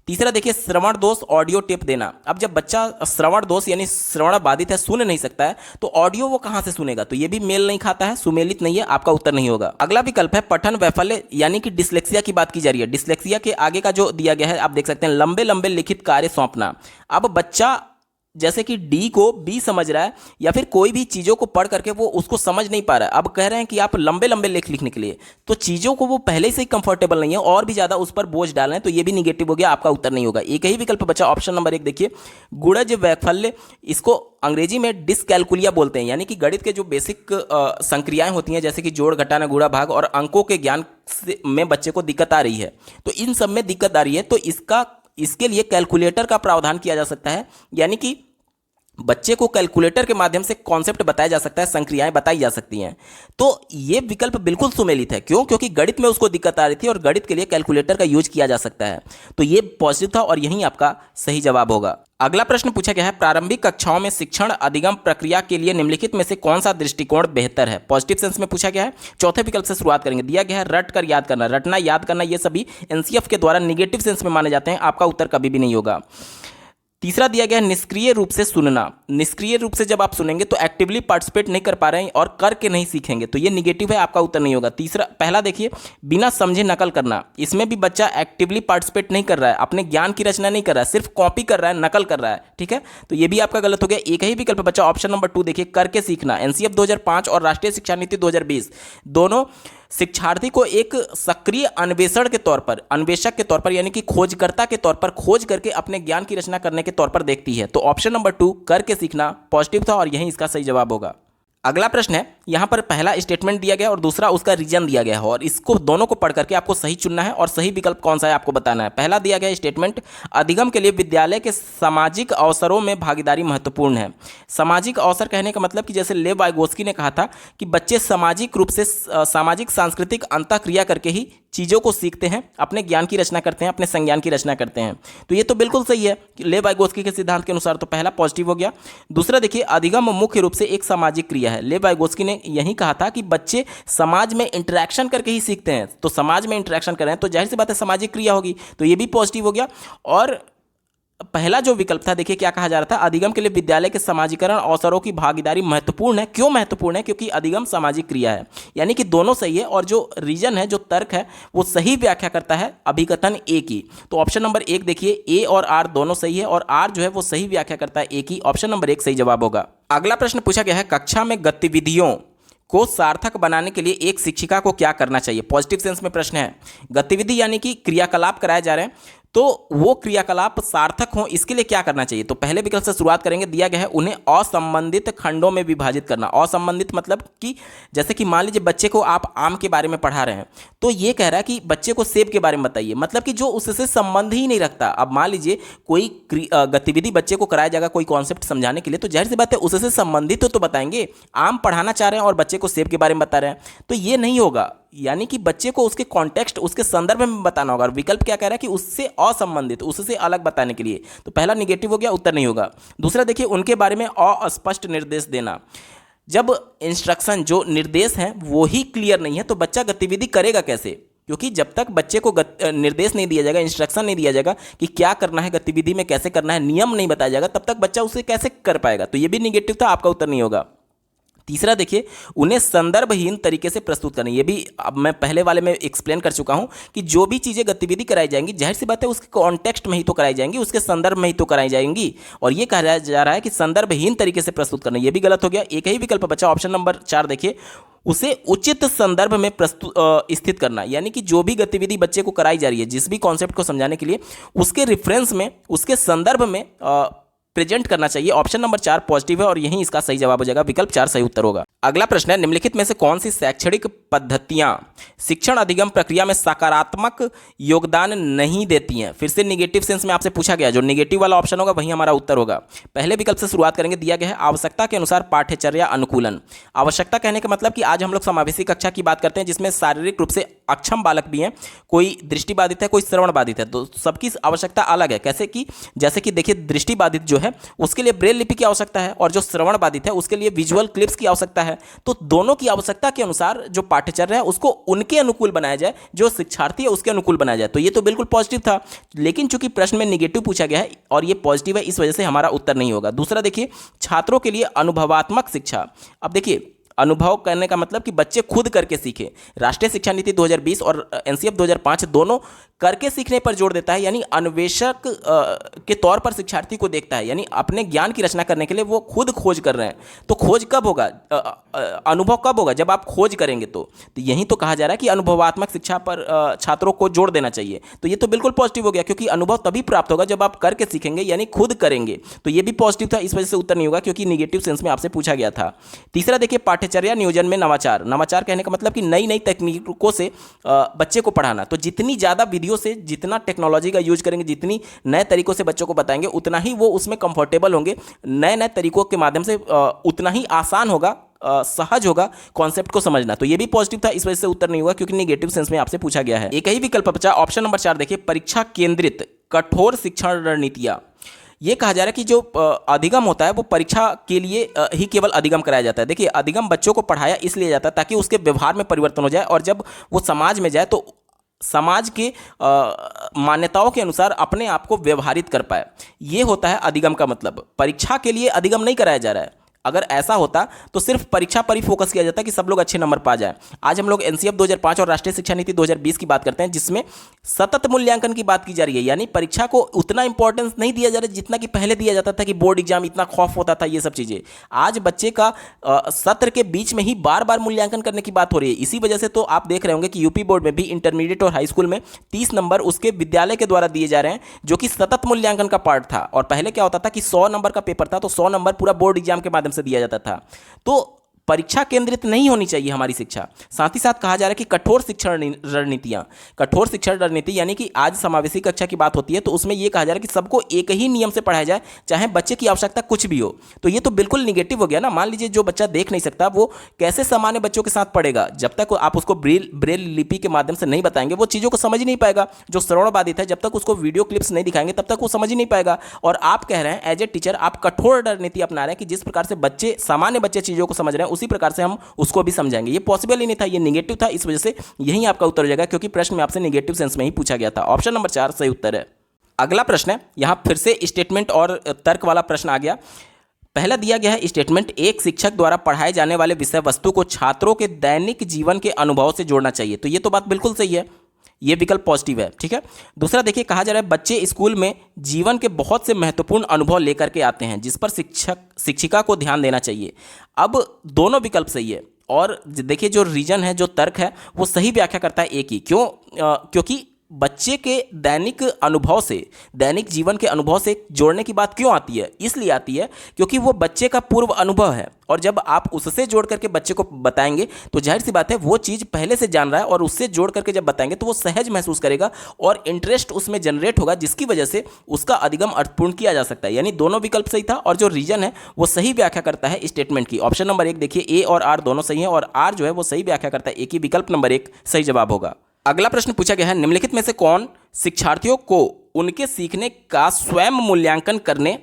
तीसरा देखिए, श्रवण दोष ऑडियो टेप देना। अब जब बच्चा श्रवण दोष यानी श्रवण बाधित है, सुन नहीं सकता है, तो ऑडियो वो कहां से सुनेगा, तो ये भी मेल नहीं खाता है, सुमेलित नहीं है, आपका उत्तर नहीं होगा। अगला विकल्प है पठन वैफल्य, यानी कि डिसलेक्सिया की बात की जा रही है। डिसलेक्सिया के आगे का जो दिया गया है आप देख सकते हैं, लंबे लंबे लिखित कार्य सौंपना। अब बच्चा जैसे कि डी को बी समझ रहा है या फिर कोई भी चीज़ों को पढ़ करके वो उसको समझ नहीं पा रहा है, अब कह रहे हैं कि आप लंबे लंबे लेख लिखने के लिए, तो चीज़ों को वो पहले से ही कंफर्टेबल नहीं है और भी ज़्यादा उस पर बोझ डाल रहे हैं, तो ये भी निगेटिव हो गया, आपका उत्तर नहीं होगा। एक ही विकल्प बचा ऑप्शन नंबर 1 देखिए, गुणज वैफल्य। इसको अंग्रेजी में डिसकैलकुलिया बोलते हैं, यानी कि गणित के जो बेसिक संक्रियाएं होती हैं, जैसे कि जोड़ घटाना गुणा भाग और अंकों के ज्ञान में बच्चे को दिक्कत आ रही है, तो इन सब में दिक्कत आ रही है, तो इसके लिए कैलकुलेटर का प्रावधान किया जा सकता है। यानी कि बच्चे को कैलकुलेटर के माध्यम से कॉन्सेप्ट बताया जा सकता है, संक्रियाएं बताई जा सकती हैं। तो ये विकल्प बिल्कुल सुमेलित है। क्यों? क्योंकि गणित में उसको दिक्कत आ रही थी और गणित के लिए कैलकुलेटर का यूज किया जा सकता है। तो ये पॉजिटिव था और यही आपका सही जवाब होगा। अगला प्रश्न पूछा गया है, प्रारंभिक कक्षाओं में शिक्षण अधिगम प्रक्रिया के लिए निम्नलिखित में से कौन सा दृष्टिकोण बेहतर है? पॉजिटिव सेंस में पूछा गया है। चौथे विकल्प से शुरुआत करेंगे। दिया गया है रट कर याद करना, रटना याद करना ये सभी एनसीएफ के द्वारा निगेटिव सेंस में माने जाते हैं। आपका उत्तर कभी भी नहीं होगा। तीसरा दिया गया है निष्क्रिय रूप से सुनना। निष्क्रिय रूप से जब आप सुनेंगे तो एक्टिवली पार्टिसिपेट नहीं कर पा रहे हैं और करके नहीं सीखेंगे, तो ये निगेटिव है, आपका उत्तर नहीं होगा। तीसरा, पहला देखिए, बिना समझे नकल करना, इसमें भी बच्चा एक्टिवली पार्टिसिपेट नहीं कर रहा है, अपने ज्ञान की रचना नहीं कर रहा है, सिर्फ कॉपी कर रहा है, नकल कर रहा है। ठीक है, तो ये भी आपका गलत हो गया। एक ही विकल्प बचा ऑप्शन नंबर 2 देखिए, करके सीखना। एनसीएफ 2005 और राष्ट्रीय शिक्षा नीति 2020 दोनों शिक्षार्थी को एक सक्रिय अन्वेषण के तौर पर, अन्वेषक के तौर पर यानी कि खोजकर्ता के तौर पर खोज करके अपने ज्ञान की रचना करने के तौर पर देखती है। तो ऑप्शन नंबर 2 करके सीखना पॉजिटिव था और यही इसका सही जवाब होगा। अगला प्रश्न है, यहां पर पहला स्टेटमेंट दिया गया और दूसरा उसका रीजन दिया गया है और इसको दोनों को पढ़ करके आपको सही चुनना है और सही विकल्प कौन सा है आपको बताना है। पहला दिया गया स्टेटमेंट, अधिगम के लिए विद्यालय के सामाजिक अवसरों में भागीदारी महत्वपूर्ण है। सामाजिक अवसर कहने का मतलब कि जैसे लेव वाइगोस्की ने कहा था कि बच्चे सामाजिक रूप से सामाजिक सांस्कृतिक अंतःक्रिया करके ही चीज़ों को सीखते हैं, अपने ज्ञान की रचना करते हैं, अपने संज्ञान की रचना करते हैं। तो ये तो बिल्कुल सही है लेव वाइगोस्की के सिद्धांत के अनुसार, तो पहला पॉजिटिव हो गया। दूसरा देखिए, अधिगम मुख्य रूप से एक सामाजिक क्रिया है। लेव वाइगोस्की ने यही कहा था कि बच्चे समाज में इंटरेक्शन करके ही सीखते हैं, तो समाज में इंटरेक्शन कर रहे हैं तो जाहिर सी बात है सामाजिक क्रिया होगी, तो ये भी पॉजिटिव हो गया। और पहला जो विकल्प था देखिए क्या कहा जा रहा था, अधिगम के लिए विद्यालय के समाजीकरण अवसरों की भागीदारी महत्वपूर्ण है। क्यों महत्वपूर्ण है? क्योंकि अधिगम सामाजिक क्रिया है, यानी कि दोनों सही है और जो रीजन है, जो तर्क है, वो सही व्याख्या करता है अभिकथन ए की। तो ऑप्शन नंबर 1 देखिए, ए और आर दोनों सही है और आर जो है वो सही व्याख्या करता है ए की। ऑप्शन नंबर 1 सही जवाब होगा। अगला प्रश्न पूछा गया है, कक्षा में गतिविधियों को सार्थक बनाने के लिए एक शिक्षिका को क्या करना चाहिए? पॉजिटिव सेंस में प्रश्न है। गतिविधि यानी कि क्रियाकलाप कराए जा रहे हैं, तो वो क्रियाकलाप सार्थक हों इसके लिए क्या करना चाहिए? तो पहले विकल्प से शुरुआत करेंगे। दिया गया है उन्हें असंबंधित खंडों में विभाजित करना। असंबंधित मतलब कि जैसे कि मान लीजिए बच्चे को आप आम के बारे में पढ़ा रहे हैं, तो ये कह रहा है कि बच्चे को सेब के बारे में बताइए, मतलब कि जो उससे संबंध ही नहीं रखता। अब मान लीजिए कोई गतिविधि बच्चे को कराया जाएगा कोई कॉन्सेप्ट समझाने के लिए, तो जाहिर सी बात है उससे संबंधित तो बताएंगे। आम पढ़ाना चाह रहे हैं और बच्चे को सेब के बारे में बता रहे हैं, तो ये नहीं होगा। यानी कि बच्चे को उसके कॉन्टेक्स्ट, उसके संदर्भ में बताना होगा। और विकल्प क्या कह रहा है कि उससे असंबंधित, उससे अलग बताने के लिए। तो पहला निगेटिव हो गया, उत्तर नहीं होगा। दूसरा देखिए, उनके बारे में अस्पष्ट निर्देश देना। जब इंस्ट्रक्शन, जो निर्देश हैं, वो ही क्लियर नहीं है तो बच्चा गतिविधि करेगा कैसे? क्योंकि जब तक बच्चे को निर्देश नहीं दिया जाएगा, इंस्ट्रक्शन नहीं दिया जाएगा कि क्या करना है, गतिविधि में कैसे करना है, नियम नहीं बताया जाएगा, तब तक बच्चा उसे कैसे कर पाएगा? तो ये भी निगेटिव था, आपका उत्तर नहीं होगा। तीसरा देखिए, उन्हें संदर्भहीन तरीके से प्रस्तुत करना। ये भी अब मैं पहले वाले में एक्सप्लेन कर चुका हूं कि जो भी चीज़ें गतिविधि कराई जाएंगी, जाहिर सी बात है उसके कॉन्टेक्स्ट में ही तो कराई जाएंगी, उसके संदर्भ में ही तो कराई जाएंगी। और ये कहा जा रहा है कि संदर्भहीन तरीके से प्रस्तुत करना, ये भी गलत हो गया। एक ही विकल्प बचा, ऑप्शन नंबर 4 देखिए, उसे उचित संदर्भ में स्थित करना। यानी कि जो भी गतिविधि बच्चे को कराई जा रही है, जिस भी कॉन्सेप्ट को समझाने के लिए, उसके रेफरेंस में, उसके संदर्भ में प्रेजेंट करना चाहिए। ऑप्शन नंबर 4 पॉजिटिव है और यही इसका सही जवाब हो जाएगा। विकल्प 4 सही उत्तर होगा। अगला प्रश्न है, निम्नलिखित में से कौन सी शैक्षणिक पद्धतियां शिक्षण अधिगम प्रक्रिया में सकारात्मक योगदान नहीं देती हैं? फिर से निगेटिव सेंस में आपसे पूछा गया, जो निगेटिव वाला ऑप्शन होगा वही हमारा उत्तर होगा। पहले विकल्प से शुरुआत करेंगे। दिया गया है आवश्यकता के अनुसार पाठ्यचर्या अनुकूलन। आवश्यकता कहने का मतलब कि आज हम लोग समावेशी कक्षा की बात करते हैं, जिसमें शारीरिक रूप से अक्षम बालक भी हैं, कोई दृष्टिबाधित है, कोई श्रवण बाधित है, तो सबकी आवश्यकता अलग है। कैसे कि जैसे कि देखिए, दृष्टिबाधित जो है उसके लिए ब्रेल लिपि की आवश्यकता है और जो श्रवण बाधित है उसके लिए विजुअल क्लिप्स की आवश्यकता है। तो दोनों की आवश्यकता के अनुसार जो पाठ्यचर्या है उसको उनके अनुकूल बनाया जाए, जो शिक्षार्थी है उसके अनुकूल बनाया जाए। तो ये तो बिल्कुल पॉजिटिव था, लेकिन चूंकि प्रश्न में निगेटिव पूछा गया है और ये पॉजिटिव है, इस वजह से हमारा उत्तर नहीं होगा। दूसरा देखिए, छात्रों के लिए अनुभवात्मक शिक्षा। अब देखिए, अनुभव करने का मतलब कि बच्चे खुद करके सीखें। राष्ट्रीय शिक्षा नीति 2020 और एनसीएफ 2005 दोनों करके सीखने पर जोर देता है, यानी अन्वेषक के तौर पर शिक्षार्थी को देखता है, यानी अपने ज्ञान की रचना करने के लिए वो खुद खोज कर रहे हैं। तो खोज कब होगा, अनुभव कब होगा? जब आप खोज करेंगे। तो यही तो कहा जा रहा है कि अनुभवात्मक शिक्षा पर छात्रों को जोर देना चाहिए। तो ये तो बिल्कुल पॉजिटिव हो गया, क्योंकि अनुभव तभी प्राप्त होगा जब आप करके सीखेंगे, यानी खुद करेंगे। तो ये भी पॉजिटिव था, इस वजह से उत्तर नहीं होगा, क्योंकि निगेटिव सेंस में आपसे पूछा गया था। तीसरा देखिए, पाठ्यचर्या नियोजन में नवाचार। नवाचार कहने का मतलब कि नई नई तकनीकों से बच्चे को पढ़ाना। तो जितनी ज़्यादा विधियों से, जितना टेक्नोलॉजी का यूज करेंगे, जितनी नए तरीकों से बच्चों को बताएंगे, उतना ही वो उसमें कंफर्टेबल होंगे। नए नए तरीकों के माध्यम से उतना ही आसान होगा, सहज होगा कॉन्सेप्ट को समझना। तो ये भी पॉजिटिव था, इस वजह से उत्तर नहीं हुआ क्योंकि नेगेटिव सेंस में आपसे पूछा गया है। एक ही विकल्प बचा, ऑप्शन नंबर 4 देखिए, परीक्षा केंद्रित कठोर शिक्षण रणनीतियां। ये कहा जा रहा है कि जो अधिगम होता है वो परीक्षा के लिए ही केवल अधिगम कराया जाता है। देखिए, अधिगम बच्चों को पढ़ाया इसलिए जाता है ताकि उसके व्यवहार में परिवर्तन हो जाए और जब वो समाज में जाए तो समाज के मान्यताओं के अनुसार अपने आप को व्यवहारित कर पाए। ये होता है अधिगम का मतलब। परीक्षा के लिए अधिगम नहीं कराया जा रहा है। अगर ऐसा होता तो सिर्फ परीक्षा पर ही फोकस किया जाता कि सब लोग अच्छे नंबर पा जाए। आज हम लोग एनसीएफ 2005 और राष्ट्रीय शिक्षा नीति 2020 की बात करते हैं, जिसमें सतत मूल्यांकन की बात की जा रही है। यानी परीक्षा को उतना इंपॉर्टेंस नहीं दिया जा रहा जितना कि पहले दिया जाता था, कि बोर्ड एग्जाम इतना खौफ होता था, ये सब चीज़ें। आज बच्चे का सत्र के बीच में ही बार बार मूल्यांकन करने की बात हो रही है। इसी वजह से तो आप देख रहे होंगे कि यूपी बोर्ड में भी इंटरमीडिएट और हाई स्कूल में 30 नंबर उसके विद्यालय के द्वारा दिए जा रहे हैं, जो कि सतत मूल्यांकन का पार्ट था। और पहले क्या होता था कि 100 नंबर का पेपर था तो 100 नंबर पूरा बोर्ड एग्जाम के माध्यम से दिया जाता था। तो परीक्षा केंद्रित नहीं होनी चाहिए हमारी शिक्षा। साथ ही साथ कहा जा रहा है कि कठोर शिक्षण रणनीतियां। कठोर शिक्षण रणनीति यानी कि आज समावेशी कक्षा की बात होती है तो उसमें यह कहा जा रहा है कि सबको एक ही नियम से पढ़ाया जाए, चाहे बच्चे की आवश्यकता कुछ भी हो। तो ये तो बिल्कुल निगेटिव हो गया ना। मान लीजिए जो बच्चा देख नहीं सकता वो कैसे सामान्य बच्चों के साथ पढ़ेगा? जब तक आप उसको ब्रेल लिपि के माध्यम से नहीं बताएंगे वो चीज़ों को समझ ही नहीं पाएगा। जो श्रवण बाधित है, जब तक उसको वीडियो क्लिप्स नहीं दिखाएंगे तब तक वो समझ ही नहीं पाएगा। और आप कह रहे हैं एज ए टीचर आप कठोर रणनीति अपना रहे हैं कि जिस प्रकार से बच्चे, सामान्य बच्चे चीज़ों को समझ रहे हैं उसी प्रकार से हम उसको भी समझाएंगे। ये पॉसिबल ही नहीं था, ये नेगेटिव था। इस वजह से यही आपका उत्तर हो जाएगा क्योंकि प्रश्न में आपसे नेगेटिव सेंस में ही पूछा गया था। ऑप्शन नंबर 4 सही उत्तर है। अगला प्रश्न है, यहां फिर से स्टेटमेंट और तर्क वाला प्रश्न आ गया। पहला दिया गया है स्टेटमेंट, एक शिक्षक द्वारा पढ़ाए जाने वाले विषय वस्तु को छात्रों के दैनिक जीवन के अनुभव से जोड़ना चाहिए। तो ये तो बात बिल्कुल सही है, ये विकल्प पॉजिटिव है। ठीक है। दूसरा देखिए, कहा जा रहा है बच्चे स्कूल में जीवन के बहुत से महत्वपूर्ण अनुभव लेकर के आते हैं जिस पर शिक्षिका को ध्यान देना चाहिए। अब दोनों विकल्प सही है और देखिए जो रीजन है, जो तर्क है वो सही व्याख्या करता है एक ही। क्यों? क्योंकि बच्चे के दैनिक अनुभव से, दैनिक जीवन के अनुभव से जोड़ने की बात क्यों आती है? इसलिए आती है क्योंकि वो बच्चे का पूर्व अनुभव है और जब आप उससे जोड़ करके बच्चे को बताएंगे तो जाहिर सी बात है वो चीज़ पहले से जान रहा है और उससे जोड़ करके जब बताएंगे तो वो सहज महसूस करेगा और इंटरेस्ट उसमें जनरेट होगा, जिसकी वजह से उसका अधिगम अर्थपूर्ण किया जा सकता है। यानी दोनों विकल्प सही था और जो रीजन है वो सही व्याख्या करता है स्टेटमेंट की। ऑप्शन नंबर 1 देखिए, ए और आर दोनों सही है और आर जो है वो सही व्याख्या करता है। एक ही विकल्प नंबर 1 सही जवाब होगा। अगला प्रश्न पूछा गया है, निम्नलिखित में से कौन शिक्षार्थियों को उनके सीखने का स्वयं मूल्यांकन करने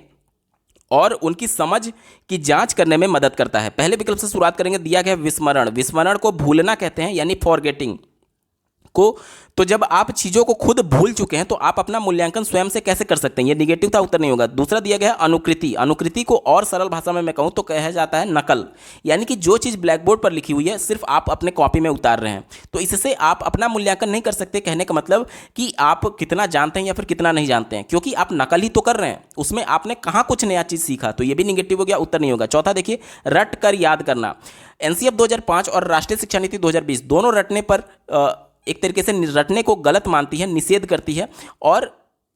और उनकी समझ की जांच करने में मदद करता है? पहले विकल्प से शुरुआत करेंगे। दिया गया विस्मरण। विस्मरण को भूलना कहते हैं, यानी फॉरगेटिंग को। तो जब आप चीज़ों को खुद भूल चुके हैं तो आप अपना मूल्यांकन स्वयं से कैसे कर सकते हैं? ये निगेटिव था, उत्तर नहीं होगा। दूसरा दिया गया है अनुकृति। अनुकृति को और सरल भाषा में मैं कहूँ तो कहा जाता है नकल, यानी कि जो चीज़ ब्लैक बोर्ड पर लिखी हुई है सिर्फ आप अपने कॉपी में उतार रहे हैं, तो इससे आप अपना मूल्यांकन नहीं कर सकते। कहने का मतलब कि आप कितना जानते हैं या फिर कितना नहीं जानते हैं, क्योंकि आप नकल ही तो कर रहे हैं, उसमें आपने कहाँ कुछ नया चीज़ सीखा। तो ये भी निगेटिव हो गया, उत्तर नहीं होगा। चौथा देखिए, रट कर याद करना। एनसीएफ 2005 और राष्ट्रीय शिक्षा नीति 2020 दोनों रटने पर एक तरीके से रटने को गलत मानती है, निषेध करती है और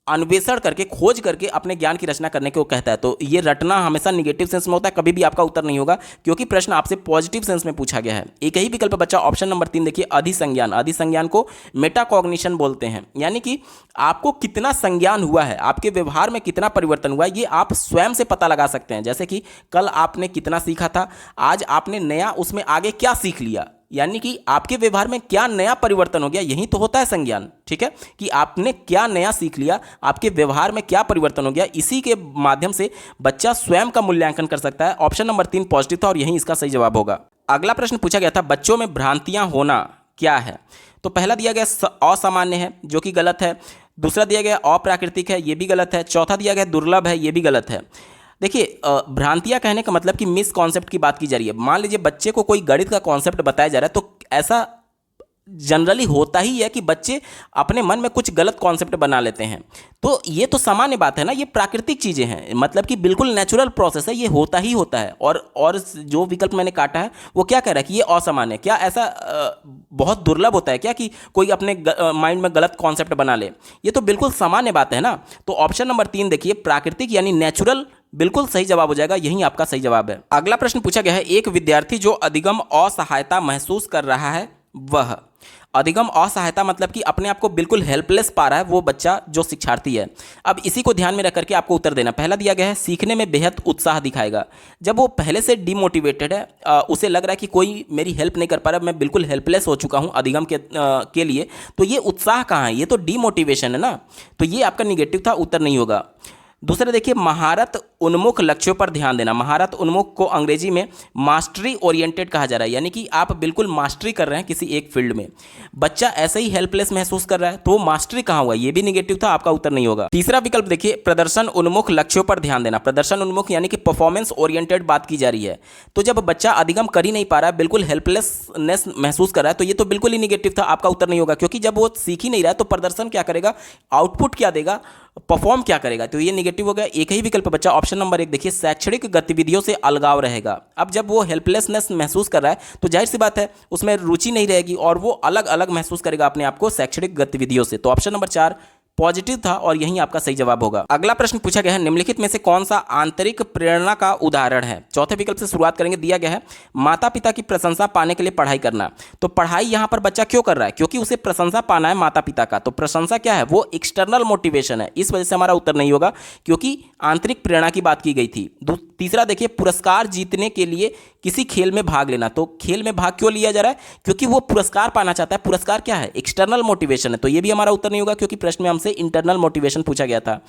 अन्वेषण करके, खोज करके अपने ज्ञान की रचना करने को कहता है। तो ये रटना हमेशा निगेटिव सेंस में होता है, कभी भी आपका उत्तर नहीं होगा क्योंकि प्रश्न आपसे पॉजिटिव सेंस में पूछा गया है। एक ही विकल्प बचा, ऑप्शन नंबर 3 देखिए, अधिसंज्ञान। अधिसंज्ञान को मेटाकॉग्निशन बोलते हैं, यानी कि आपको कितना संज्ञान हुआ है, आपके व्यवहार में कितना परिवर्तन हुआ है, ये आप स्वयं से पता लगा सकते हैं। जैसे कि कल आपने कितना सीखा था, आज आपने नया उसमें आगे क्या सीख लिया, यानी कि आपके व्यवहार में क्या नया परिवर्तन हो गया, यही तो होता है संज्ञान। ठीक है, कि आपने क्या नया सीख लिया, आपके व्यवहार में क्या परिवर्तन हो गया, इसी के माध्यम से बच्चा स्वयं का मूल्यांकन कर सकता है। ऑप्शन नंबर 3 पॉजिटिव था और यही इसका सही जवाब होगा। अगला प्रश्न पूछा गया था, बच्चों में भ्रांतियां होना क्या है? तो पहला दिया गया असामान्य है, जो कि गलत है। दूसरा दिया गया अप्राकृतिक है, ये भी गलत है। चौथा दिया गया दुर्लभ है, ये भी गलत है। देखिए, भ्रांतियां कहने का मतलब कि मिस कॉन्सेप्ट की बात की जा रही है। मान लीजिए बच्चे को कोई गणित का कॉन्सेप्ट बताया जा रहा है, तो ऐसा जनरली होता ही है कि बच्चे अपने मन में कुछ गलत कॉन्सेप्ट बना लेते हैं। तो ये तो सामान्य बात है ना, ये प्राकृतिक चीज़ें हैं, मतलब कि बिल्कुल नेचुरल प्रोसेस है, ये होता ही होता है। और जो विकल्प मैंने काटा है वो क्या कह रहा है कि ये असामान्य। क्या ऐसा बहुत दुर्लभ होता है क्या कि कोई अपने माइंड में गलत कॉन्सेप्ट बना ले? ये तो बिल्कुल सामान्य बात है ना। तो ऑप्शन नंबर 3 देखिए, प्राकृतिक यानी नेचुरल बिल्कुल सही जवाब हो जाएगा, यही आपका सही जवाब है। अगला प्रश्न पूछा गया है, एक विद्यार्थी जो अधिगम असहायता महसूस कर रहा है वह। अधिगम असहायता मतलब कि अपने आप को बिल्कुल हेल्पलेस पा रहा है वो बच्चा जो शिक्षार्थी है। अब इसी को ध्यान में रख करके आपको उत्तर देना। पहला दिया गया है सीखने में बेहद उत्साह दिखाएगा। जब वो पहले से डिमोटिवेटेड है, उसे लग रहा है कि कोई मेरी हेल्प नहीं कर पा रहा, मैं बिल्कुल हेल्पलेस हो चुका हूँ अधिगम के लिए, तो ये उत्साह कहाँ है, ये तो डिमोटिवेशन है ना, तो ये आपका निगेटिव था, उत्तर नहीं होगा। दूसरा देखिए, महारत उन्मुख लक्ष्यों पर ध्यान देना। महारत उन्मुख को अंग्रेजी में मास्टरी ओरिएंटेड कहा जा रहा है, यानी कि आप बिल्कुल मास्टरी कर रहे हैं किसी एक फील्ड में। बच्चा ऐसे ही हेल्पलेस महसूस कर रहा है, तो वो मास्टरी कहाँ हुआ, ये भी निगेटिव था, आपका उत्तर नहीं होगा। तीसरा विकल्प देखिए, प्रदर्शन उन्मुख लक्ष्यों पर ध्यान देना। प्रदर्शन उन्मुख यानी कि परफॉर्मेंस ओरिएंटेड बात की जा रही है। तो जब बच्चा अधिगम कर ही नहीं पा रहा है, बिल्कुल हेल्पलेसनेस महसूस कर रहा है, तो ये तो बिल्कुल ही निगेटिव था, आपका उत्तर नहीं होगा। क्योंकि जब वो सीख ही नहीं रहा है तो प्रदर्शन क्या करेगा, आउटपुट क्या देगा, परफॉर्म क्या करेगा, तो ये निगेटिव हो गया। एक ही विकल्प बच्चा ऑप्शन नंबर 1 देखिए, शैक्षणिक गतिविधियों से अलगाव रहेगा। अब जब वो हेल्पलेसनेस महसूस कर रहा है तो जाहिर सी बात है उसमें रुचि नहीं रहेगी और वो अलग अलग महसूस करेगा अपने आप को शैक्षणिक गतिविधियों से। तो ऑप्शन नंबर 4 पॉजिटिव था और यही आपका सही जवाब होगा। अगला प्रश्न पूछा गया है, निम्नलिखित में से कौन सा आंतरिक प्रेरणा का उदाहरण है। चौथे विकल्प से शुरुआत करेंगे। दिया गया है माता पिता की प्रशंसा पाने के लिए पढ़ाई करना। तो पढ़ाई यहां पर बच्चा क्यों कर रहा है, क्योंकि उसे प्रशंसा पाना है माता पिता का। तो प्रशंसा क्या है, वो एक्सटर्नल मोटिवेशन है, इस वजह से हमारा उत्तर नहीं होगा, क्योंकि आंतरिक प्रेरणा की बात की गई थी। तीसरा देखिए, पुरस्कार जीतने के लिए किसी खेल में भाग लेना। तो खेल में भाग क्यों लिया जा रहा है, क्योंकि वो पुरस्कार पाना चाहता है। पुरस्कार क्या है, एक्सटर्नल मोटिवेशन है, तो ये भी हमारा उत्तर नहीं होगा, क्योंकि प्रश्न में हमसे इंटरनल मोटिवेशन पूछा गया था।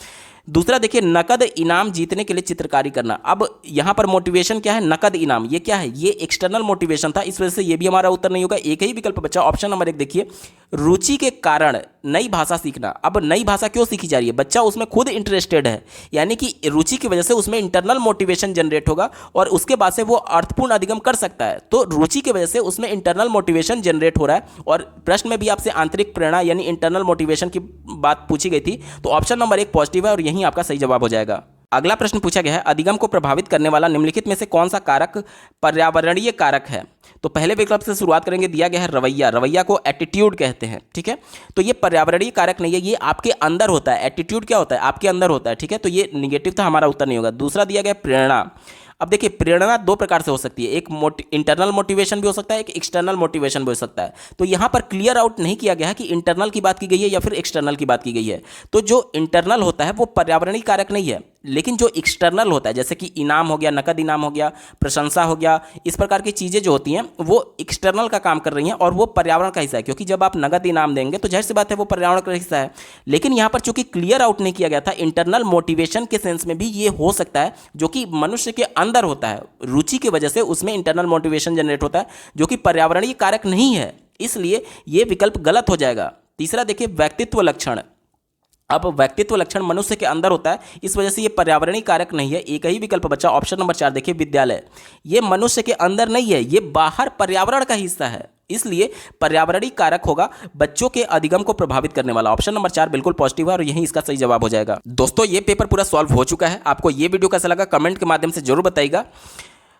दूसरा देखिए, नकद इनाम जीतने के लिए चित्रकारी करना। अब यहां पर मोटिवेशन क्या है, नकद इनाम, ये क्या है, ये एक्सटर्नल मोटिवेशन था, इस वजह से ये भी हमारा उत्तर नहीं होगा। एक ही विकल्प बचा ऑप्शन नंबर 1 देखिए, रुचि के कारण नई भाषा सीखना। अब नई भाषा क्यों सीखी जा रही है, बच्चा उसमें खुद इंटरेस्टेड है, यानी कि रुचि की वजह से उसमें इंटरनल मोटिवेशन जनरेट होगा और उसके बाद से वो अर्थपूर्ण अधिगम कर सकता है। तो रुचि की वजह से उसमें इंटरनल मोटिवेशन जनरेट हो रहा है। और प्रश्न में भी आपसे आंतरिक प्रेरणा यानी इंटरनल मोटिवेशन की बात पूछी गई थी, तो ऑप्शन नंबर 1 पॉजिटिव है और यही आपका सही जवाब हो जाएगा। अगला प्रश्न पूछा गया है, अधिगम को प्रभावित करने वाला निम्नलिखित में से कौन सा कारक पर्यावरणीय कारक है। तो पहले विकल्प से शुरुआत करेंगे। दिया गया है रवैया। रवैया को एटीट्यूड कहते हैं, ठीक है। तो ये पर्यावरणीय कारक नहीं है, ये आपके अंदर होता है। एटीट्यूड क्या होता है, आपके अंदर होता है, ठीक है। तो ये निगेटिव था, हमारा उत्तर नहीं होगा। दूसरा दिया गया प्रेरणा। अब देखिए, प्रेरणा दो प्रकार से हो सकती है, एक इंटरनल मोटिवेशन भी हो सकता है, एक एक्सटर्नल मोटिवेशन भी हो सकता है। तो यहाँ पर क्लियर आउट नहीं किया गया है कि इंटरनल की बात की गई है या फिर एक्सटर्नल की बात की गई है। तो जो इंटरनल होता है वो पर्यावरणीय कारक नहीं है, लेकिन जो एक्सटर्नल होता है, जैसे कि इनाम हो गया, नकद इनाम हो गया, प्रशंसा हो गया, इस प्रकार की चीज़ें जो होती हैं वो एक्सटर्नल का काम कर रही हैं और वो पर्यावरण का हिस्सा है। क्योंकि जब आप नकद इनाम देंगे तो जाहिर सी बात है वो पर्यावरण का हिस्सा है। लेकिन यहाँ पर चूंकि क्लियर आउट नहीं किया गया था, इंटरनल मोटिवेशन के सेंस में भी ये हो सकता है, जो कि मनुष्य के अंदर होता है, रुचि की वजह से उसमें इंटरनल मोटिवेशन जनरेट होता है, जो कि पर्यावरणीय कारक नहीं है, इसलिए ये विकल्प गलत हो जाएगा। तीसरा देखिए, व्यक्तित्व लक्षण। अब व्यक्तित्व लक्षण मनुष्य के अंदर होता है, इस वजह से ये पर्यावरणीय कारक नहीं है। एक ही विकल्प बचा ऑप्शन नंबर 4 देखिए, विद्यालय। ये मनुष्य के अंदर नहीं है, ये बाहर पर्यावरण का हिस्सा है, इसलिए पर्यावरणीय कारक होगा बच्चों के अधिगम को प्रभावित करने वाला। ऑप्शन नंबर 4 बिल्कुल पॉजिटिव है और यही इसका सही जवाब हो जाएगा। दोस्तों, ये पेपर पूरा सॉल्व हो चुका है। आपको ये वीडियो कैसा लगा कमेंट के माध्यम से जरूर बताइएगा।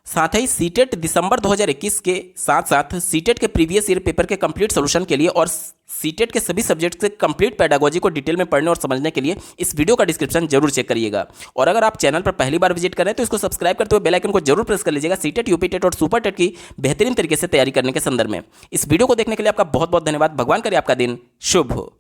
साथ ही सीटेट दिसंबर 2021 के साथ साथ सीटेट के प्रीवियस ईयर पेपर के कंप्लीट सॉल्यूशन के लिए और सीटेट के सभी सब्जेक्ट से कंप्लीट पेडागोजी को डिटेल में पढ़ने और समझने के लिए इस वीडियो का डिस्क्रिप्शन जरूर चेक करिएगा। और अगर आप चैनल पर पहली बार विजिट कर रहे हैं तो इसको सब्सक्राइब करते हुए बेल आइकन को जरूर प्रेस कर लीजिएगा, सीटेट, यूपी टेट और सुपर टेट की बेहतरीन तरीके से तैयारी करने के संदर्भ में। इस वीडियो को देखने के लिए आपका बहुत बहुत धन्यवाद। भगवान करे आपका दिन शुभ हो।